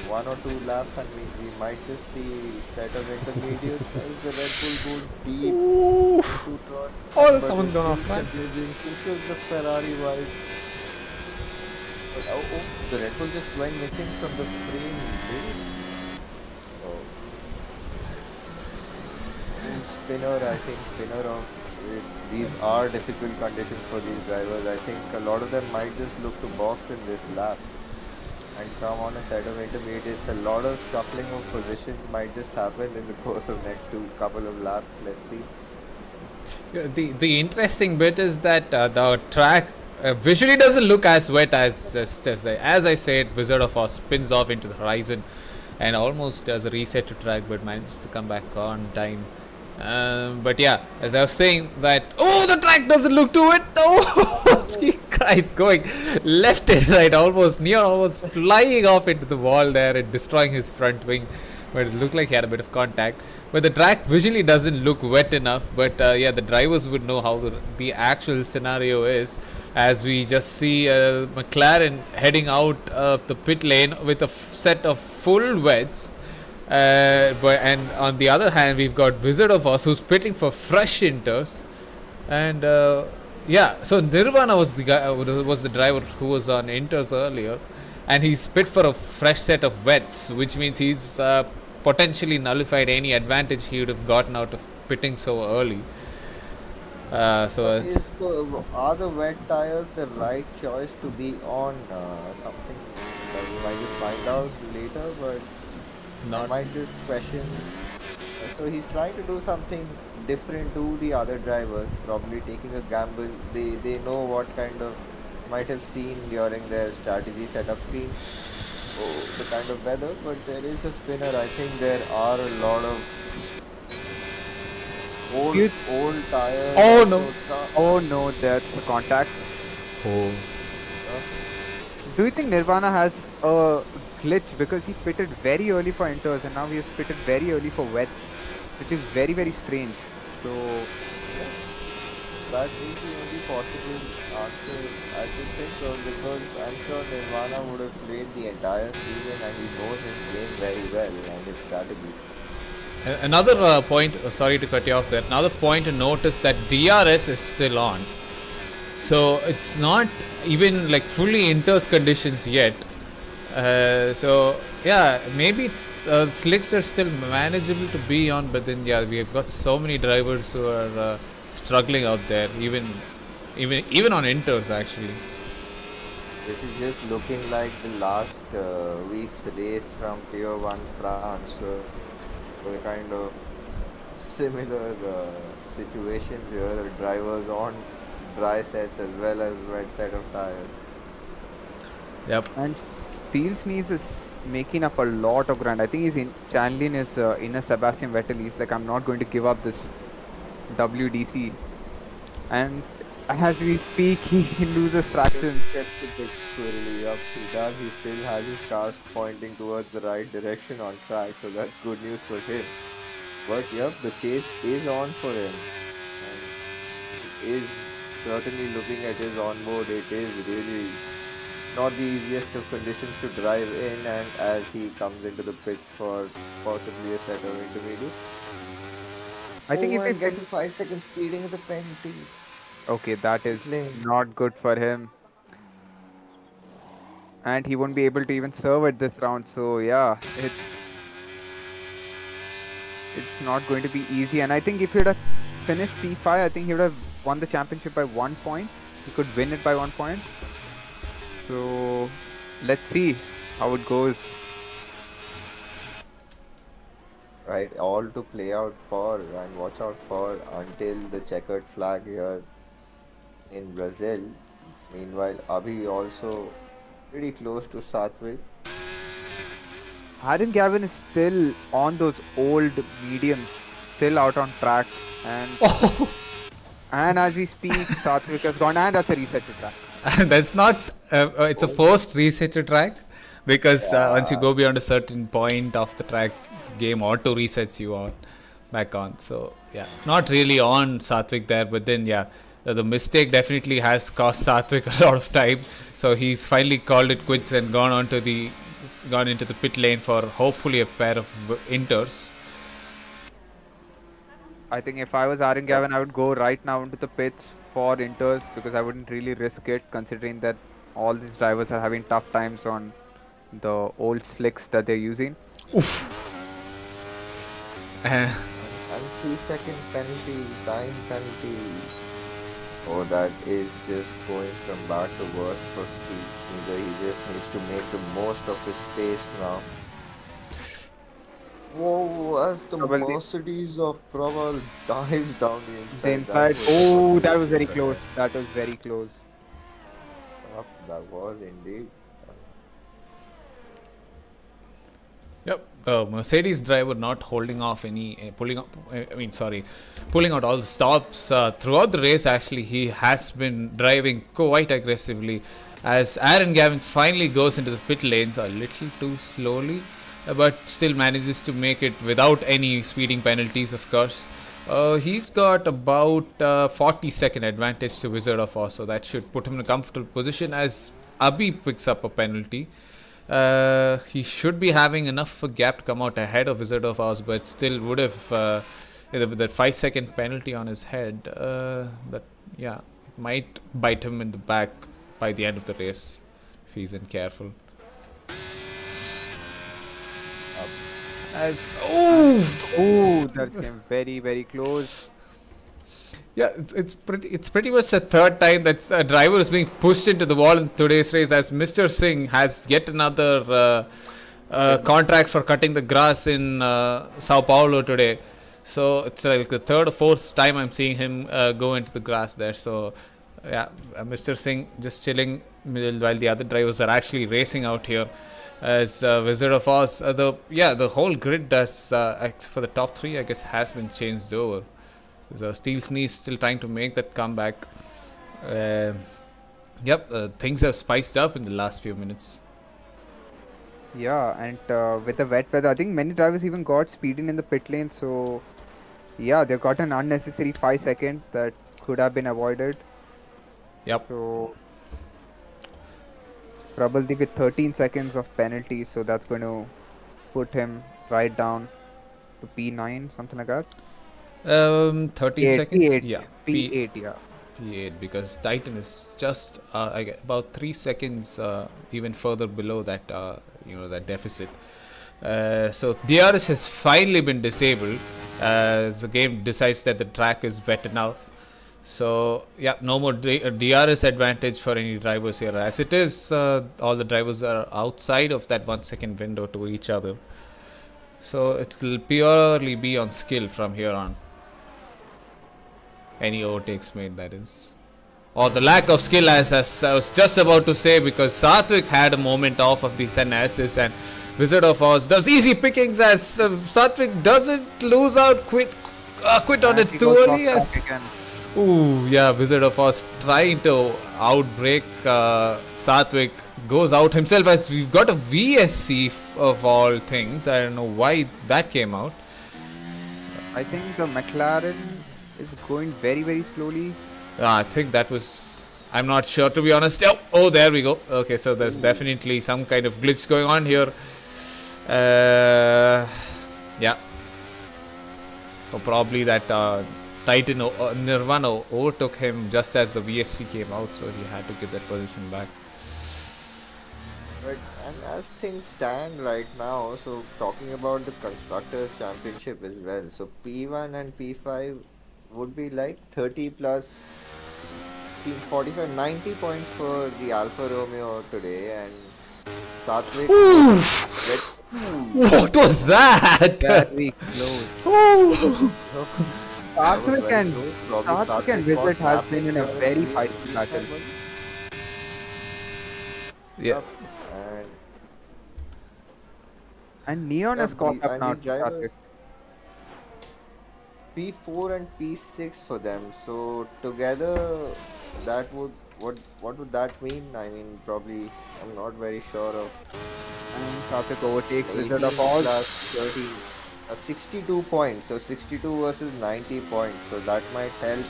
1 or 2 laps, and we might just see set of intermediates as the Red Bull goes deep into turn. Oh, someone's gone off track. Pushes the Ferrari wide. But the Red Bull just went missing from the frame. Oh. Spinner, I think spinner of these are difficult conditions for these drivers. I think a lot of them might just look to box in this lap and come on a set of intermediates. A lot of shuffling of positions might just happen in the course of next couple of laps. Let's see. The interesting bit is that the track visually doesn't look as wet as I said. Wizard of Oz spins off into the horizon and almost does a reset to track, but manages to come back on time. But yeah, as I was saying that, the track doesn't look too wet. It's going left and right, almost flying off into the wall there and destroying his front wing. But it looked like he had a bit of contact. But the track visually doesn't look wet enough. But the drivers would know how the actual scenario is, as we just see McLaren heading out of the pit lane with a set of full wets. And on the other hand, we've got Wizard of Oz who's pitting for fresh inters, and so Nirvana was the driver who was on inters earlier, and he's pit for a fresh set of wets, which means he's potentially nullified any advantage he would have gotten out of pitting so early. Are the wet tires the right choice to be on? Something that we might just find out later, but I might just question. So he's trying to do something different to the other drivers, probably taking a gamble. They know what kind of might have seen during their strategy setup screen, the kind of weather, but there is a spinner. I think there are a lot of old tires. Oh no, that's a contact. Do you think Nirvana has a glitch, because he pitted very early for inters and now he has pitted very early for wets, which is very, very strange. So that is the only possible answer I could think of, because I'm sure Nirvana would have played the entire season and he knows his game very well and his strategy. Another point, sorry to cut you off there, another point to note is that DRS is still on. So it's not even like fully inters conditions yet. So yeah, maybe it's slicks are still manageable to be on, but then we have got so many drivers who are struggling out there, even on inters actually. This is just looking like the last week's race from Tier-1 France. So a kind of similar situations here. Drivers on dry sets as well as wet set of tires. Yep. And Steele's knees is making up a lot of ground. I think he's channeling his inner Sebastian Vettel. He's like, I'm not going to give up this WDC. And as we speak, he loses traction. Gets a bit squirrely up. He does. He still has his cars pointing towards the right direction on track, so that's good news for him. But yep, the chase is on for him. And he is certainly looking at his onboard, it is really not the easiest of conditions to drive in, and as he comes into the pits for possibly a set of intermediates. I think Oh, if he and gets a finishes, 5 second speeding of the penalty. okay, that is Pit lane. not good for him, and he won't be able to even serve at this round. So yeah, it's not going to be easy. And I think if he would have finished P5, I think he would have won the championship by 1 point. He could win it by 1 point. So let's see how it goes. Right, all to play out for and watch out for until the checkered flag here in Brazil. Meanwhile, Abhi also pretty close to Satwik. Aaron Gavin is still on those old mediums, still out on track, and as we speak, Satvik has gone, and that's a reset to track. That's not. It's a forced reset to track because once you go beyond a certain point of the track, game auto resets you on back on. So yeah, not really on Satvik there, but then yeah, the mistake definitely has cost Satvik a lot of time. So he's finally called it quits and gone into the pit lane for hopefully a pair of inters. I think if I was Aaron Gavin, I would go right now into the pits for inters because I wouldn't really risk it, considering that all these drivers are having tough times on the old slicks that they're using. And 3 second penalty, time penalty. Oh, that is just going from bad to worse for Steve Sneaker. He just needs to make the most of his space now. Whoa, as the Mercedes of Praval dives down the inside. Oh, that was very close. That was very close. That was indeed. Yep, the Mercedes driver not holding off pulling out all the stops throughout the race. Actually, he has been driving quite aggressively as Aaron Gavin finally goes into the pit lanes a little too slowly, but still manages to make it without any speeding penalties, of course. He's got about 40-second advantage to Wizard of Oz, so that should put him in a comfortable position as Abhi picks up a penalty. He should be having enough of a gap to come out ahead of Wizard of Oz, but still would have with that 5-second penalty on his head. That might bite him in the back by the end of the race if he isn't careful. That came very, very close. Yeah, it's pretty much the third time that a driver is being pushed into the wall in today's race, as Mr. Singh has yet another contract for cutting the grass in Sao Paulo today. So it's like the third or fourth time I'm seeing him go into the grass there. So yeah, Mr. Singh just chilling while the other drivers are actually racing out here. As Wizard of Oz, the whole grid does for the top three, I guess, has been changed over. So Steel Sneeze still trying to make that comeback. Things have spiced up in the last few minutes. Yeah, and with the wet weather, I think many drivers even got speeding in the pit lane. So yeah, they got an unnecessary 5 seconds that could have been avoided. Yep. So probably with 13 seconds of penalty, so that's going to put him right down to P9, something like that. 13 seconds. P8, yeah. P8, yeah. P8, because Titan is just about 3 seconds even further below that that deficit. So DRS has finally been disabled as the game decides that the track is wet enough. So yeah, no more DRS advantage for any drivers here, as it is all the drivers are outside of that 1 second window to each other. So it will purely be on skill from here on. Any overtakes made, that is. Or the lack of skill, as I was just about to say, because Satvik had a moment off of the Sun assist and Wizard of Oz does easy pickings as Satvik doesn't lose out, quit on it too early. Wizard of Oz trying to outbreak Satvik, goes out himself as we've got a VSC of all things. I don't know why that came out. I think the McLaren is going very, very slowly. I think that was. I'm not sure, to be honest. Oh, there we go. Okay, so there's definitely some kind of glitch going on here. Yeah. So probably that Titan Nirvana overtook him just as the VSC came out, so he had to get that position back. Right, and as things stand right now, so talking about the Constructors' Championship as well. So P1 and P5 would be like 30 plus 45, 90 points for the Alfa Romeo today, and Satwik What was that? Very close. Satwik and Visit has been in a very feisty battle. Yeah. And Neon has caught up now these to drivers, Satwik. P4 and P6 for them. So together, that would what would that mean? I mean, probably I'm not very sure of. And Satwik overtakes 18 Wizard of Oz. plus 30, 62 points. So 62 versus 90 points. So that might help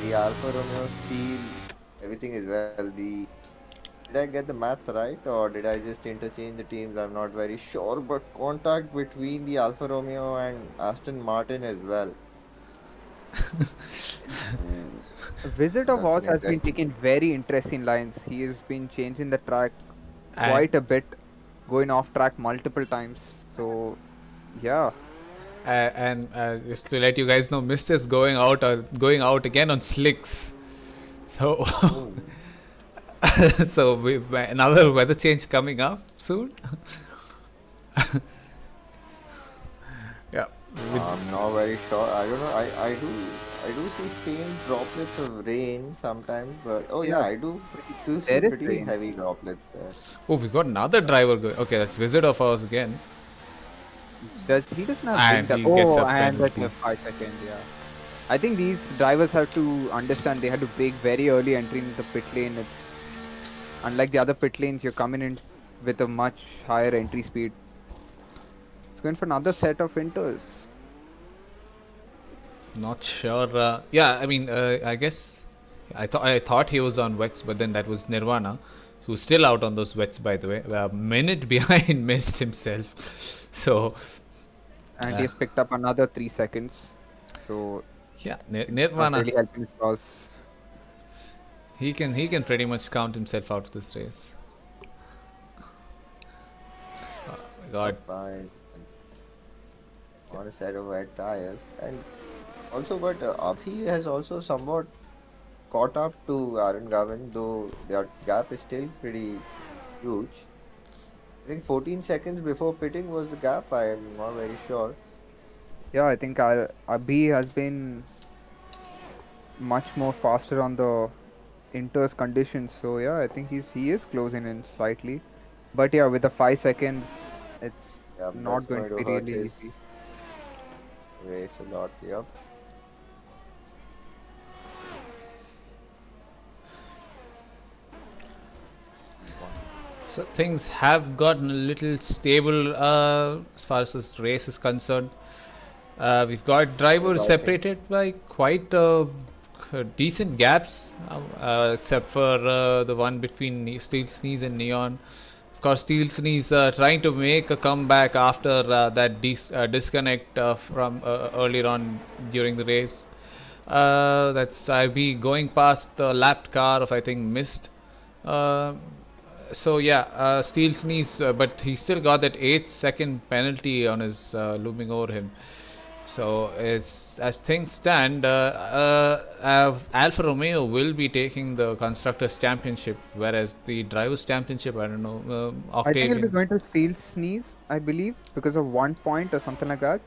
the Alfa Romeo seal everything as well. Did I get the math right, or did I just interchange the teams? I'm not very sure. But contact between the Alfa Romeo and Aston Martin as well. Wizard of Oz has been interesting. taking very interesting lines. He has been changing the track quite a bit, going off track multiple times. So, yeah. And just to let you guys know, Mist is going out again on slicks. So, so with another weather change coming up soon. Yeah. I'm not very sure. I don't know. I do see faint droplets of rain sometimes, but oh yeah, I do see There is pretty rain. heavy droplets there. Oh, we got another driver going. Okay, that's Wizard of Oz again. He doesn't have And big he gets a and that's a penalties. 5 second, yeah. I think these drivers have to understand they had to brake very early entering the pit lane. It's unlike the other pit lanes, you're coming in with a much higher entry speed. It's going for another set of inters. Not sure. Yeah, I mean, I guess I thought he was on wets, but then that was Nirvana, who's still out on those wets, by the way. A minute behind Mist himself. So. And he's picked up another 3 seconds. So Yeah, not Nirvana. really helping his cause. He can pretty much count himself out of this race. Oh my God. Fine. On a set of wet tires, and also, but Abhi has also somewhat caught up to Aaron Gavin, though their gap is still pretty huge. I think 14 seconds before pitting was the gap. I am not very sure. Yeah, I think Abhi has been much more faster on the inters conditions. So yeah, I think he is closing in slightly. But yeah, with the 5 seconds, it's Yeah, not that's going to be hurt really his easy. race a lot. Yep. So things have gotten a little stable as far as this race is concerned. We've got drivers separated by quite decent gaps, except for the one between Steel Sneeze and Neon. Of course, Steel Sneeze trying to make a comeback after that disconnect from earlier on during the race. That's IB going past the lapped car of, I think, Mist. So yeah, Steel Sneeze, but he still got that 8-second penalty on his looming over him. So it's, as things stand, Alfa Romeo will be taking the Constructors' Championship, whereas the Drivers' Championship, I don't know, I think he'll be Octavian. going to Steel Sneeze, I believe, because of 1 point or something like that.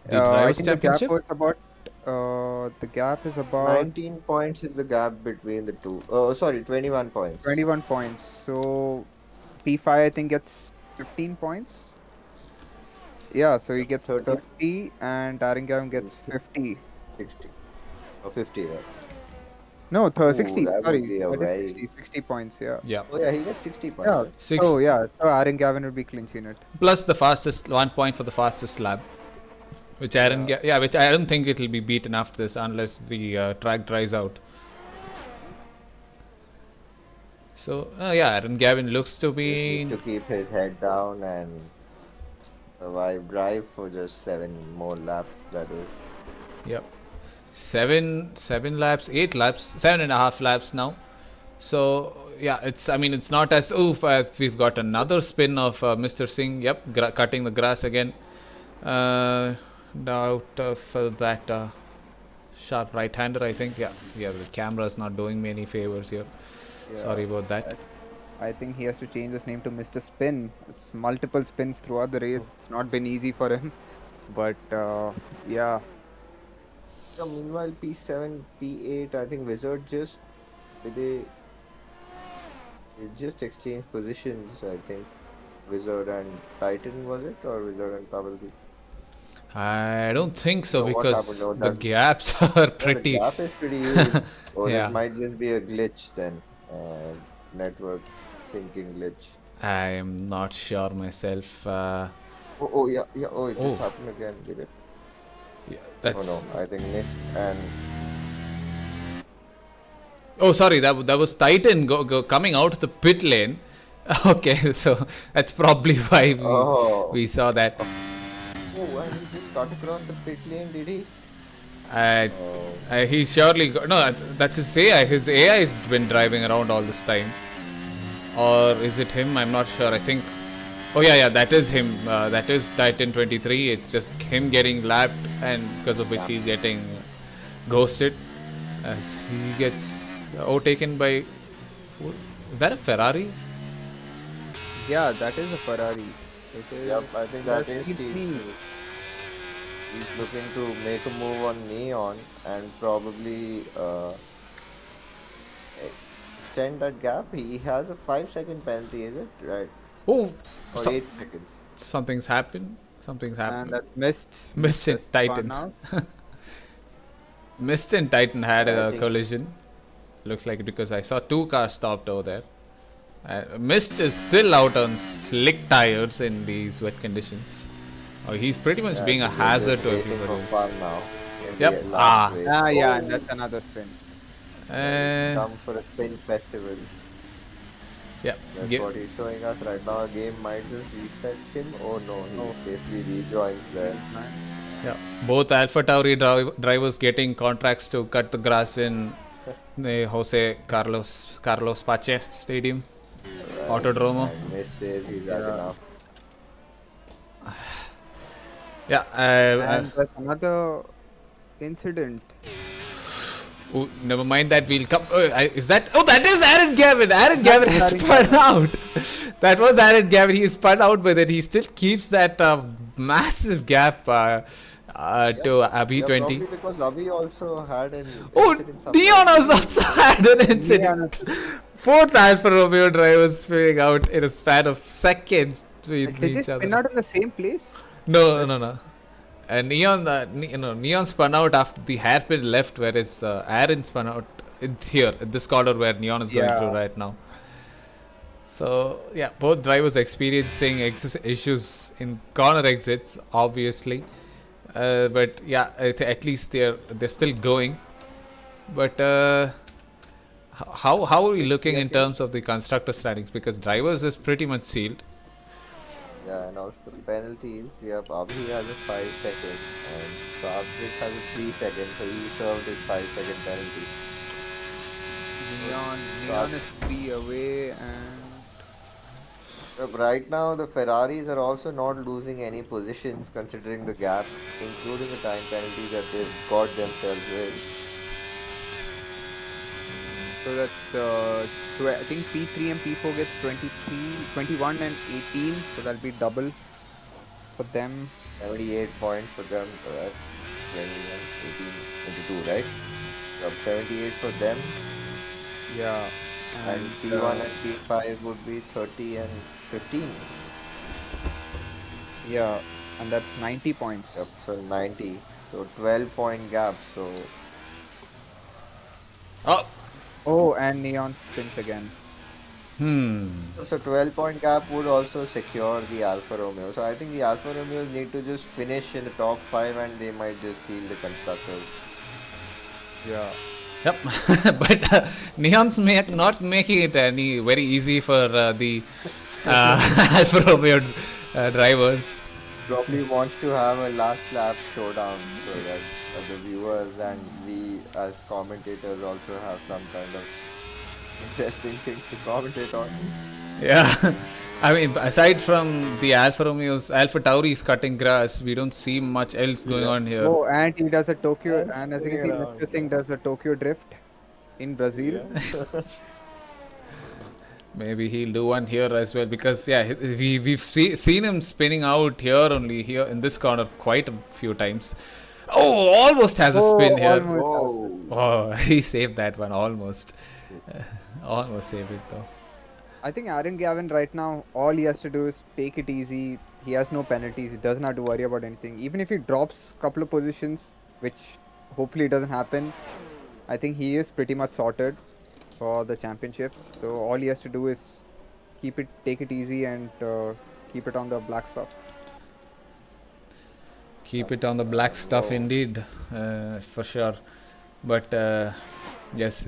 The I Drivers' think the gap Championship? was about. The gap is about 19 points is the gap between the two. Oh, sorry, 21 points. 21 points. So P5 I think gets 15 points. Yeah, so he gets 30 and Aaron Gavin gets 50. 60 or 50, right? No, Ooh, 60. that would Sorry, be a that is very 60 points. Yeah. Yeah. Oh yeah, he gets 60 points. Yeah. right? Six. So yeah, so Aaron Gavin would be clinching it. Plus the fastest, 1 point for the fastest lap. which which I don't think it'll be beaten after this unless the track dries out. So Aaron Gavin looks to Just needs be to keep his head down and survive drive for just 7 more laps. That is. yep, seven laps, 8 laps, 7.5 laps now. So it's not as we've got another spin of Mr. Singh. Yep, cutting the grass again. Out of that sharp right-hander, I think. Yeah, the camera's not doing me any favors here. Yeah, Sorry about that. I think he has to change his name to Mr. Spin. It's multiple spins throughout the race. It's not been easy for him. But yeah. Meanwhile, P7, P8, I think Wizard they just exchanged positions. I think Wizard and Titan, was it, or Wizard and Cavalry? I don't think so, No, what because happened? No, the gaps are the pretty. gap is pretty huge. Or Yeah. it might just be a glitch then. Network syncing glitch. I am not sure myself. Oh, yeah. Oh, it just happened again, did it? Yeah, Oh that's. no, I think missed and Oh, sorry, that was Titan coming out of the pit lane. Okay, so that's probably why we saw that. oh, and he just got across the pit lane, did he? He surely no. That's his AI. His AI has been driving around all this time, or is it him? I'm not sure. I think. Oh yeah, that is him. That is Titan 23. It's just him getting lapped, and because of which he's getting ghosted, as he gets overtaken by. Is that a Ferrari? Yeah, that is a Ferrari. Yep, I think that is T3. He's looking to make a move on Neon and probably extend that gap. He has a 5-second penalty, is it? Right. Oh, Or 8 seconds. Something's happened. And that's missed. Missed in Titan. Missed in Titan had a collision. Looks like it, because I saw 2 cars stopped over there. Mist is still out on slick tires in these wet conditions. Oh, he's pretty much being a hazard to everybody else. Now. Yep. Yeah, and that's another spin. Come for a spin festival. Yep. That's what he's showing us right now. A game might just reset him. Oh no, he safely rejoins there. Yeah. Both Alpha Tauri drivers getting contracts to cut the grass in the Jose Carlos Pache Stadium. Autodromo. Miss says he's had enough. Yeah. And there's another incident. Oh, never mind that. We'll come. Is that? Oh, that is Aaron Gavin. Aaron Gavin has spun out. That was Aaron Gavin. He spun out with it. He still keeps that massive gap to Abhi 20. Because Abhi also had an incident. Neon also had an incident. Both Alfa Romeo drivers spinning out in a span of seconds with each other. Did they spin out in the same place? No. And Neon spun out after the hairpin left, whereas Aaron spun out here at this corner where Neon is going through right now. So yeah, both drivers experiencing issues in corner exits, obviously. But yeah, at least they're still going. But how are we looking in terms of the constructor standings? Because drivers is pretty much sealed. Yeah, and also the penalties. Yep, Abhi has a 5 second and Sabrik has a 3 second, so he served his 5-second penalty. Neon is 3 away, and right now the Ferraris are also not losing any positions considering the gap, including the time penalty that they've got themselves with. So that's I think P3 and P4 gets 21 and 18, so that'll be double for them. 78 points for them, correct? 21, 18, 22, right? So 78 for them. Yeah. And P1 and P5 would be 30 and 15. Yeah, and that's 90 points. Yep, so 90. So 12-point gap, so... Oh! Oh, and Neon spins again. So 12-point gap would also secure the Alfa Romeo. So I think the Alfa Romeos need to just finish in the top 5 and they might just seal the constructors. Yeah. Yep, but Neon's not making it any very easy for the Alfa Romeo drivers. Probably wants to have a last lap showdown so that the viewers and we as commentators also have some kind of interesting things to commentate on. Yeah, I mean, aside from the Alfa Romeos, Alpha Tauri's cutting grass, we don't see much else going on here. Oh, and he does a Tokyo, And and as you can see, spinning around, Mr. Singh does a Tokyo drift in Brazil. Yeah. Maybe he'll do one here as well because we've seen him spinning out here in this corner quite a few times. Oh, almost has a spin here. Almost. Oh, he saved that one almost. Almost saved it though. I think Aaron Gavin right now, all he has to do is take it easy. He has no penalties. He doesn't have to worry about anything. Even if he drops a couple of positions, which hopefully doesn't happen, I think he is pretty much sorted for the championship. So all he has to do is take it easy and keep it on the black stuff. Keep it on the black stuff indeed, for sure. But yes,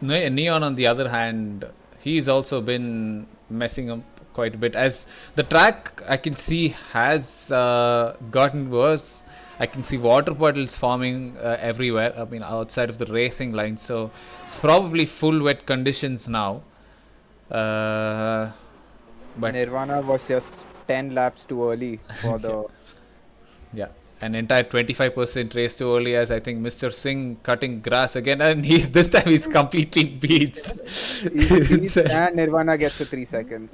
Neon on the other hand, he's also been messing up quite a bit as the track I can see has gotten worse. I can see water puddles forming everywhere. I mean, outside of the racing line, so it's probably full wet conditions now. But Nirvana was just 10 laps too early for the. yeah, an entire 25% race too early, as I think Mr. Singh cutting grass again, and this time he's completely beached. And Nirvana gets the 3 seconds.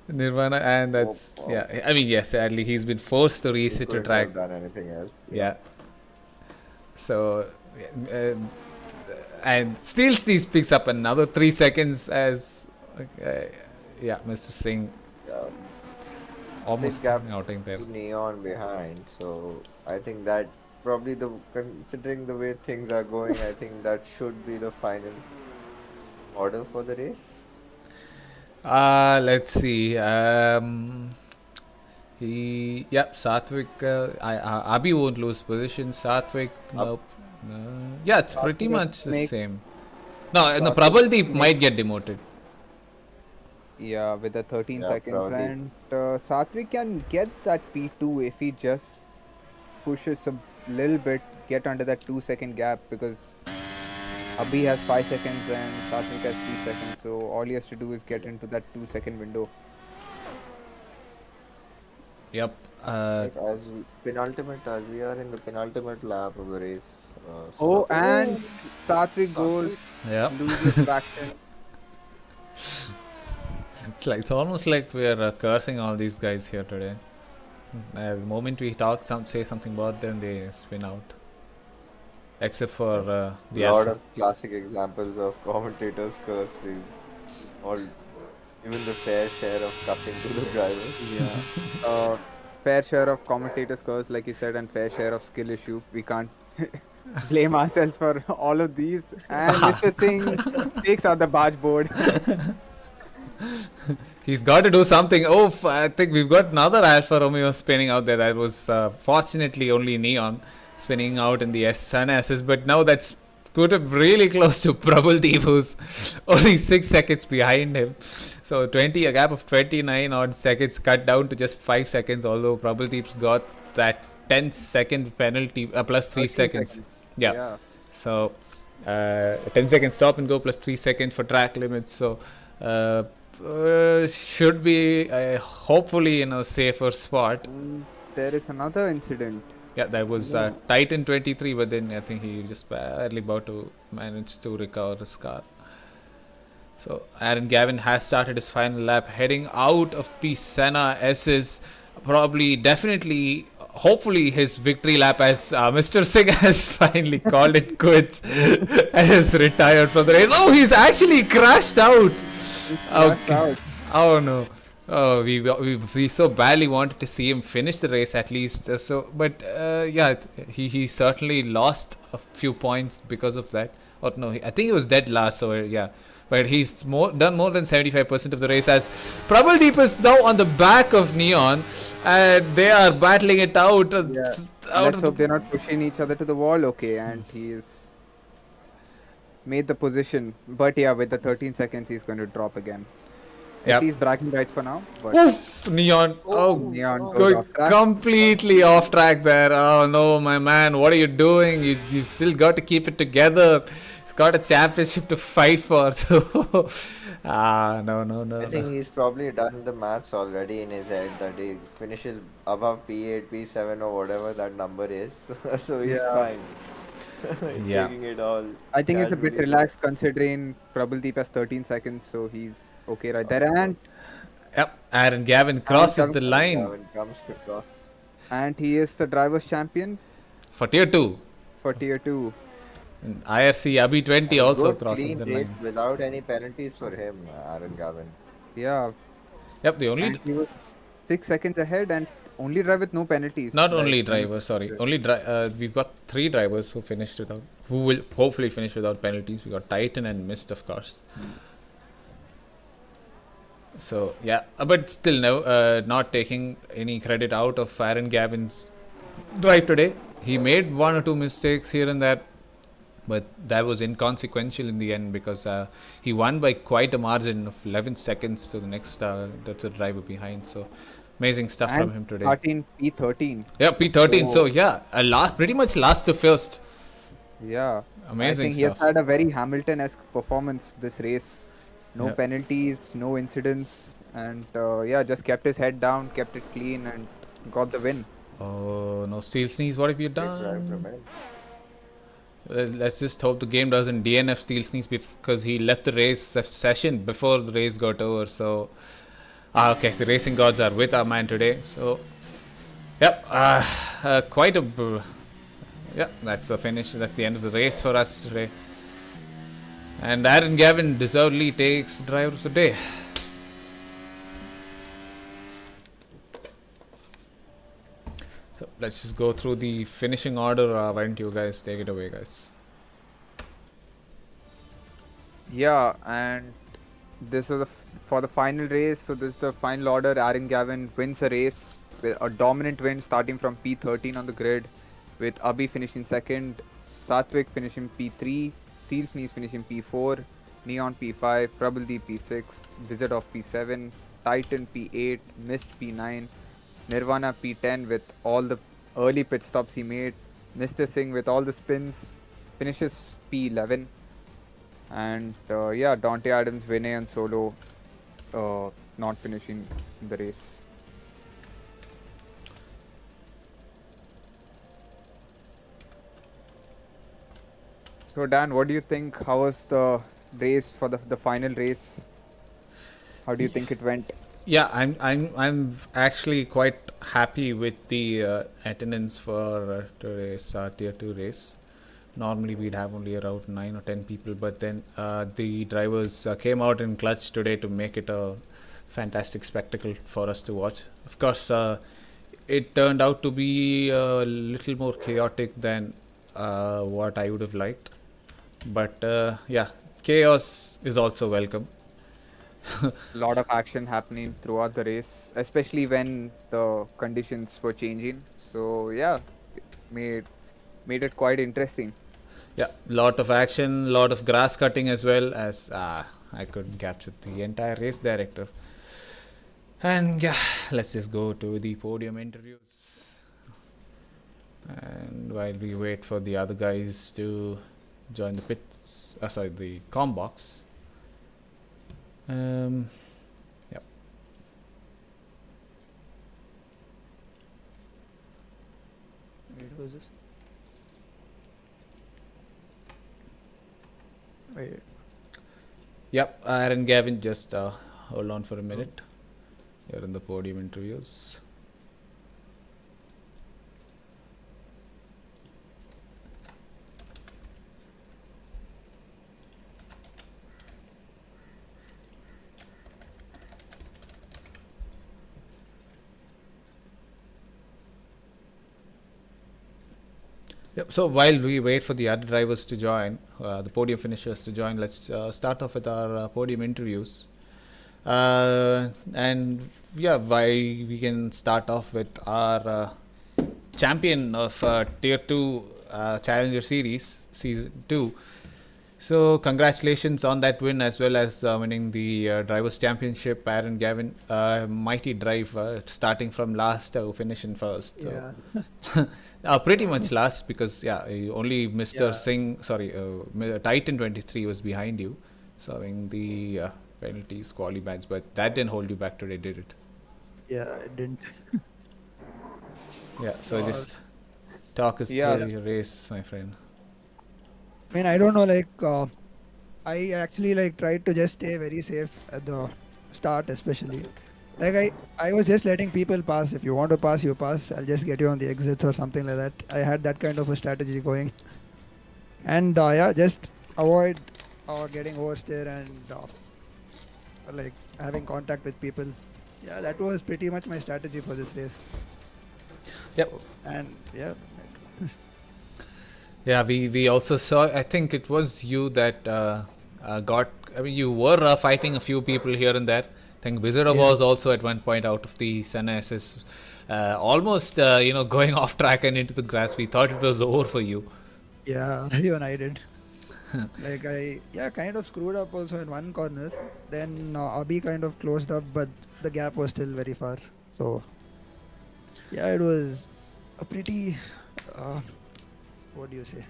Nirvana, and that's yeah. I mean, yes, sadly he's been forced to reset to track. Done anything else? Yeah. So, and still picks up another 3 seconds as yeah, Mr. Singh almost outing there. Neon behind, so I think that probably considering the way things are going, I think that should be the final order for the race. Let's see. Satvik. Abhi won't lose position. Satvik, nope. Yeah, it's pretty much the same. No, Prabhaldeep might get demoted. Yeah, with the 13 Yeah, seconds, probably. and Satvik can get that P2 if he just pushes a little bit, get under that 2-second gap, because Abhi has 5 seconds and Satvik has 3 seconds, so all he has to do is get into that 2-second window. Yep. As we are in the penultimate lap of the race. And Satvik goes, Yep. loses traction. It's almost like we're cursing all these guys here today. The moment we say something about them, they spin out. Except for the lot of classic examples of commentators curse. Even the fair share of cussing to the drivers. Yeah. Fair share of commentators curse, like you said, and fair share of skill issue. We can't blame ourselves for all of these. And Mr. Singh takes out the barge board. He's got to do something. Oh, I think we've got another Alfa Romeo spinning out there. That was fortunately only Neon spinning out in the Sun SS, but now that's put him really close to Prabhaldeep, who's only 6 seconds behind him. So a gap of 29 odd seconds cut down to just 5 seconds, although Prabhaldeep's got that 10-second penalty plus 3 seconds. Yeah. So 10 seconds stop and go plus 3 seconds for track limits. So should be hopefully in a safer spot. There is another incident. Yeah, that was tight in 23, but then I think he just barely about to manage to recover his car. So Aaron Gavin has started his final lap, heading out of the Senna SS. Probably, definitely, hopefully his victory lap, as Mr. Singh has finally called it quits and has retired from the race. Oh, he's actually crashed out. Oh no. Oh, we so badly wanted to see him finish the race at least. But he certainly lost a few points because of that. Or no, I think he was dead last. So yeah, but he's done more than 75% of the race. As Prabhaldeep is now on the back of Neon, and they are battling it out. Yeah. Out Let's of hope the, they're not pushing each other to the wall. Okay, and he's made the position. But yeah, with the 13 seconds, he's going to drop again. At yep. least bragging rights for now. But Oof, Neon. Oh, Neon goes going off track. completely off track there. Oh no, my man, what are you doing? You still got to keep it together. He's got a championship to fight for. So, no. I think he's probably done the maths already in his head that he finishes above P8, P7 or whatever that number is. So he's Yeah. fine. Yeah. Taking it all I think he's a bit casually. relaxed considering Prabhaldeep has 13 seconds, so he's okay right there. Yep. Aaron Gavin crosses the Gavin- line Gavin comes to cross. And he is the driver's champion for tier 2. for tier 2. And IRC Abhi 20 And also good crosses clean the race line. without any penalties for him, Aaron Gavin. Yeah. Yep. The only And he was 6 seconds ahead and only drive with no penalties. not Like, only driver, sorry, only we've got 3 drivers who finished without, who will hopefully finish without penalties. We got Titan and Mist, of course. So yeah, but still no, not taking any credit out of Aaron Gavin's drive today. He made 1 or 2 mistakes here and there, but that was inconsequential in the end because he won by quite a margin of 11 seconds to the next that's the driver behind. So amazing stuff and from him today. starting P13. Yeah, P13. So yeah, pretty much last to first. Yeah. Amazing I think he stuff. has had a very Hamilton-esque performance this race. No Yeah. penalties, no incidents, and yeah, just kept his head down, kept it clean, and got the win. Oh no, Steel Sneeze, what have you Great drive from done? him. Let's just hope the game doesn't DNF Steel Sneeze because he left the race session before the race got over. So, okay, the racing gods are with our man today. So, yep, quite a. Yeah, that's a finish. That's the end of the race for us today. And Aaron Gavin deservedly takes driver of the day. So let's just go through the finishing order. Why don't you guys take it away, guys? Yeah, and this is for the final race. So this is the final order. Aaron Gavin wins the race with a dominant win starting from P13 on the grid, with Abhi finishing second, Satvik finishing P3, Steel Sneeze finishing P4, Neon P5, Prabhaldeep P6, Wizard of P7, Titan P8, Mist P9, Nirvana P10 with all the early pit stops he made, Mr. Singh with all the spins finishes P11, and yeah, Dante Adams, Vinay and Solo not finishing the race. So Dan, what do you think? How was the race for the final race? How do you think it went? Yeah, I'm actually quite happy with the attendance for today's tier 2 race. Normally we'd have only around 9 or 10 people, but then the drivers came out in clutch today to make it a fantastic spectacle for us to watch. Of course, it turned out to be a little more chaotic than what I would have liked, but yeah, chaos is also welcome. A lot of action happening throughout the race, especially when the conditions were changing. So yeah, made it quite interesting. Yeah, lot of action, lot of grass cutting as well as I couldn't capture the entire race director. And yeah, let's just go to the podium interviews. And while we wait for the other guys to join the pits, sorry, the comm box. Yep. Wait, was this? Wait. Yep, Aaron Gavin, just hold on for a minute. You're in the podium interviews. Yep. So while we wait for the other drivers to join, the podium finishers to join, let's start off with our podium interviews. And yeah, why we can start off with our champion of Tier 2 Challenger Series, Season 2. So congratulations on that win, as well as winning the Drivers' Championship, Aaron Gavin. Mighty drive, starting from last to finishing first. So. Yeah. Pretty much last, because only Mr. Singh, Titan 23 was behind you, serving the penalties, quali badge, but that didn't hold you back today, did it? Yeah, it didn't. Yeah, so just talk us through your race, my friend. I mean, I don't know, like, I actually like tried to just stay very safe at the start, especially. Like I was just letting people pass. If you want to pass, you pass. I'll just get you on the exits or something like that. I had that kind of a strategy going. And just avoid getting oversteer and like having contact with people. Yeah, that was pretty much my strategy for this race. Yep. And yeah. Yeah, we also saw, I think it was you that you were fighting a few people here and there. I think Wizard was also at one point out of the Sun SS, almost going off track and into the grass. We thought it was over for you. Yeah, even I did. Like I kind of screwed up also in one corner. Then Abhi kind of closed up, but the gap was still very far. So yeah, it was a pretty what do you say?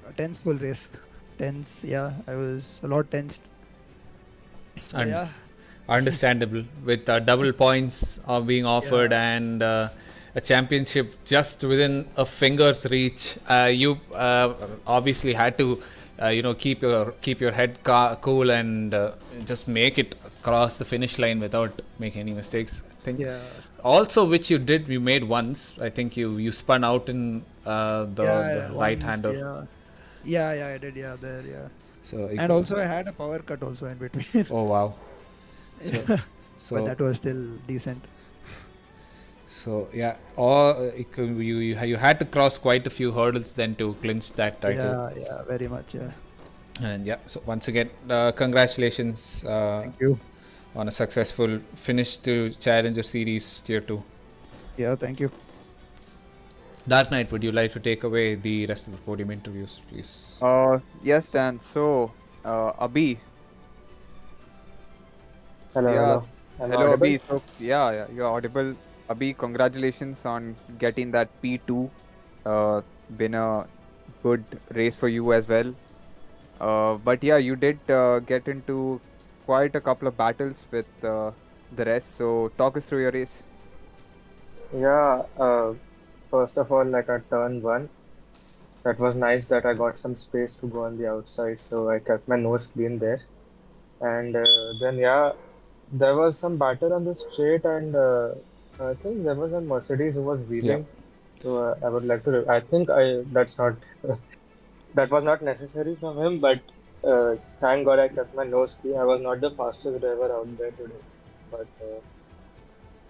A tenseful race. Tense, yeah. I was a lot tensed. So, yeah. Understandable, with double points being offered and a championship just within a finger's reach. You obviously had to keep your head cool and just make it across the finish line without making any mistakes, I think. Also, which you made once. I think you spun out in the right hander. Yeah, I did. Yeah, there. Yeah. So and also I had a power cut also in between. Oh wow. So but that was still decent. So yeah, you had to cross quite a few hurdles then to clinch that title. Yeah, very much. Yeah. And yeah, so once again, congratulations. Thank you. On a successful finish to Challenger Series Tier 2. Yeah, thank you. Dark Knight, would you like to take away the rest of the podium interviews, please? Yes, Dan. So, Abhi. Hello. Hello, Abhi. So, you're audible. Abhi, congratulations on getting that P2. Been a good race for you as well. But yeah, you did get into quite a couple of battles with the rest. So, talk us through your race. Yeah, first of all, like at turn 1, that was nice that I got some space to go on the outside, so I kept my nose clean there. And then, there was some battle on the straight, and I think there was a Mercedes who was wheeling. So I would like to. I think that was not necessary from him, but thank God I kept my nose clean. I was not the fastest driver out there today, but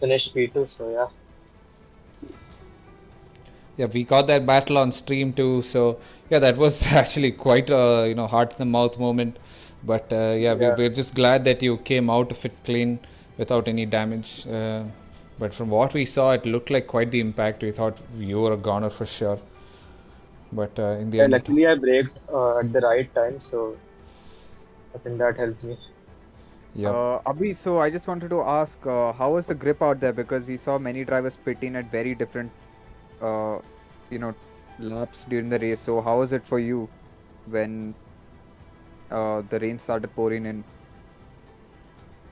finished P2. So yeah. Yeah, we got that battle on stream too. So yeah, that was actually quite a heart in the mouth moment. But we're just glad that you came out of it clean without any damage. But from what we saw, it looked like quite the impact. We thought you were a goner for sure. But in the end, luckily I braked at the right time, so I think that helped me. Yeah. Abhi, so I just wanted to ask, how was the grip out there? Because we saw many drivers pit in at very different, laps during the race. So how was it for you when the rain started pouring in?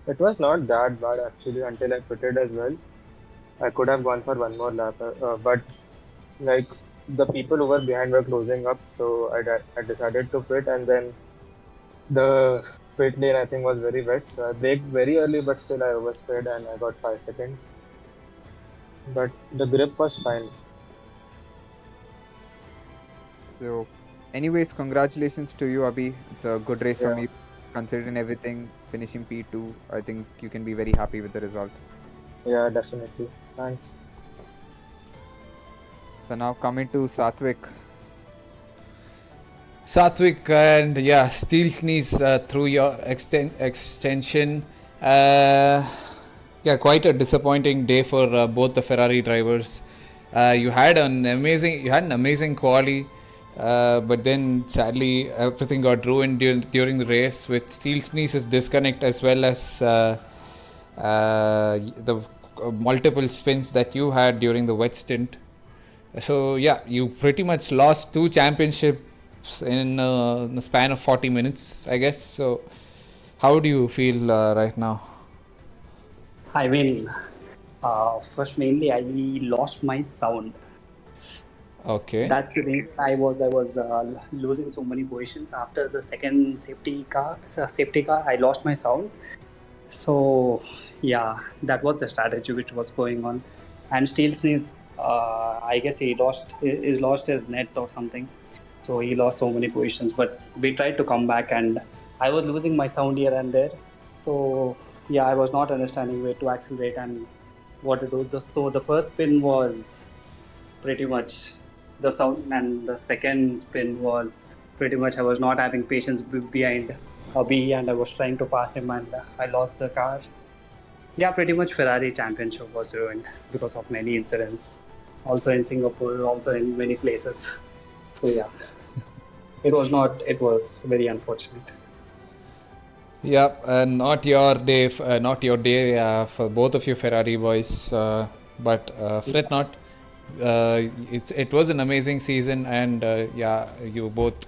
It was not that bad actually until I pitted as well. I could have gone for one more lap, but like the people who were behind were closing up, so I decided to pit, and then the pit lane I think was very wet, so I braked very early, but still I oversped and I got 5 seconds. But the grip was fine. So, anyways, congratulations to you, Abhi. It's a good race for me, considering everything. Finishing P2, I think you can be very happy with the result. Yeah, definitely. Thanks. So now coming to Satvik. Satvik, and yeah, Steel Sneeze through your extension. Uh, yeah, quite a disappointing day for both the Ferrari drivers. You had an amazing quali, but then sadly everything got ruined during the race with Steel Sneeze's disconnect, as well as the multiple spins that you had during the wet stint. So yeah, you pretty much lost 2 championships in the span of 40 minutes, I guess. So how do you feel right now? I mean, first mainly I lost my sound. Okay. That's the thing. I was losing so many positions after the second safety car. I lost my sound. So yeah, that was the strategy which was going on. And Steel Sneeze, I guess he lost his net or something. So he lost so many positions. But we tried to come back, and I was losing my sound here and there. So yeah, I was not understanding where to accelerate and what to do. So the first spin was pretty much the sound, and the second spin was pretty much I was not having patience behind B, and I was trying to pass him, and I lost the car. Yeah, pretty much Ferrari championship was ruined because of many incidents. Also in Singapore, also in many places. So yeah, it was very unfortunate. Yeah, not your day. For both of you Ferrari boys. But fret not. It was an amazing season, and yeah, you both,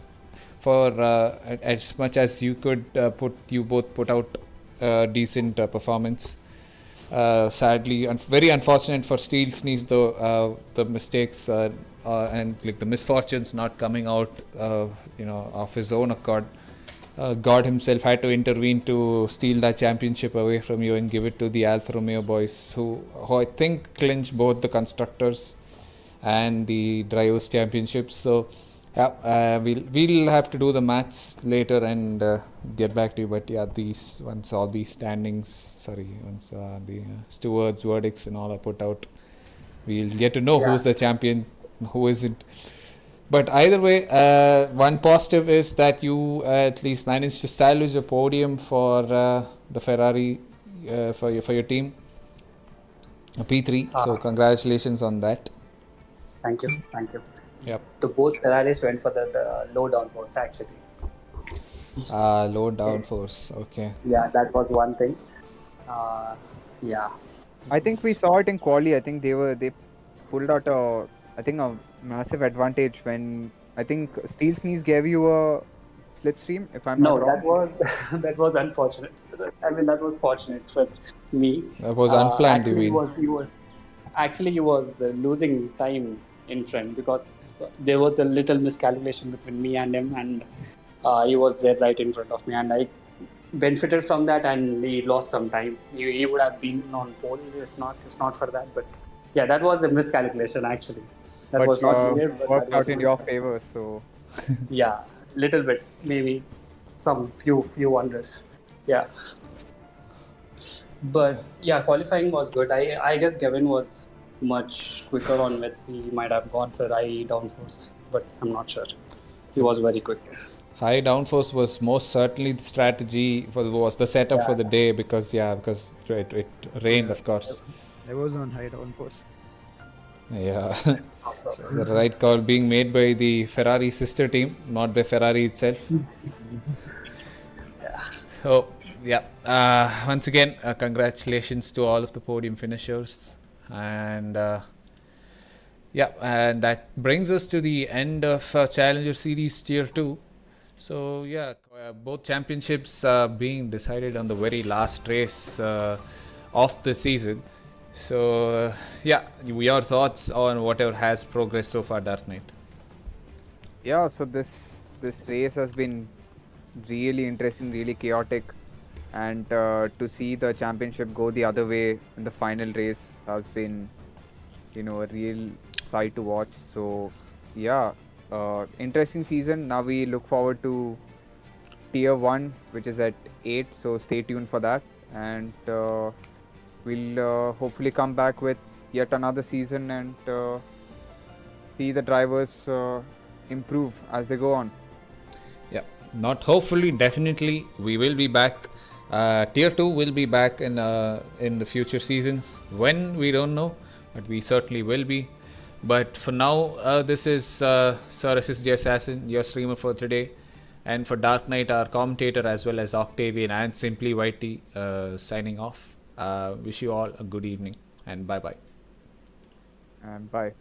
for as much as you could you both put out decent performance. Sadly, and very unfortunate for Steel Sneeze, though, the mistakes and like the misfortunes not coming out, of his own accord. God himself had to intervene to steal that championship away from you and give it to the Alfa Romeo boys, who I think clinched both the constructors and the drivers championships. So yeah, we'll have to do the maths later and get back to you. But yeah, once all these standings, once the stewards' verdicts and all are put out, we'll get to know who's the champion, who isn't. But either way, one positive is that you at least managed to salvage a podium for the Ferrari for your team, a P3. So congratulations on that. Thank you. Yep. So both Ferraris went for the low downforce actually. Low downforce. Okay. Yeah, that was one thing. Yeah. I think we saw it in quali. I think they pulled out a massive advantage when I think Steel Sneeze gave you a slipstream, if I'm not wrong. No, that was unfortunate. I mean, that was fortunate for me. That was unplanned. Actually, he was losing time in front because there was a little miscalculation between me and him, and he was there right in front of me, and I benefited from that, and he lost some time. He would have been on pole if not for that. But yeah, that was a miscalculation actually. That was not weird, but worked out in your favor. So yeah, little bit, maybe some few wonders. Yeah. But yeah, qualifying was good. I guess Gavin was much quicker on wets. He might have gone for high downforce, but I'm not sure. He was very quick. High downforce was most certainly the strategy was the setup for the day because it rained, of course. I was on high downforce. Yeah. So the right call being made by the Ferrari sister team, not by Ferrari itself. So yeah, once again, congratulations to all of the podium finishers, and and that brings us to the end of Challenger Series Tier 2. So yeah, both championships being decided on the very last race of the season. So your thoughts on whatever has progressed so far, Dark Knight? Yeah, so this race has been really interesting, really chaotic, and to see the championship go the other way in the final race has been, a real sight to watch. So yeah, interesting season. Now we look forward to Tier 1, which is at 8, so stay tuned for that, and we'll hopefully come back with yet another season and see the drivers improve as they go on. Not hopefully, definitely, we will be back. Tier 2 will be back in the future seasons. When, we don't know, but we certainly will be. But for now, this is Sir SSG Assassin, your streamer for today. And for Dark Knight, our commentator, as well as Octavian and Simply Whitey, signing off. Wish you all a good evening, and bye-bye. And bye.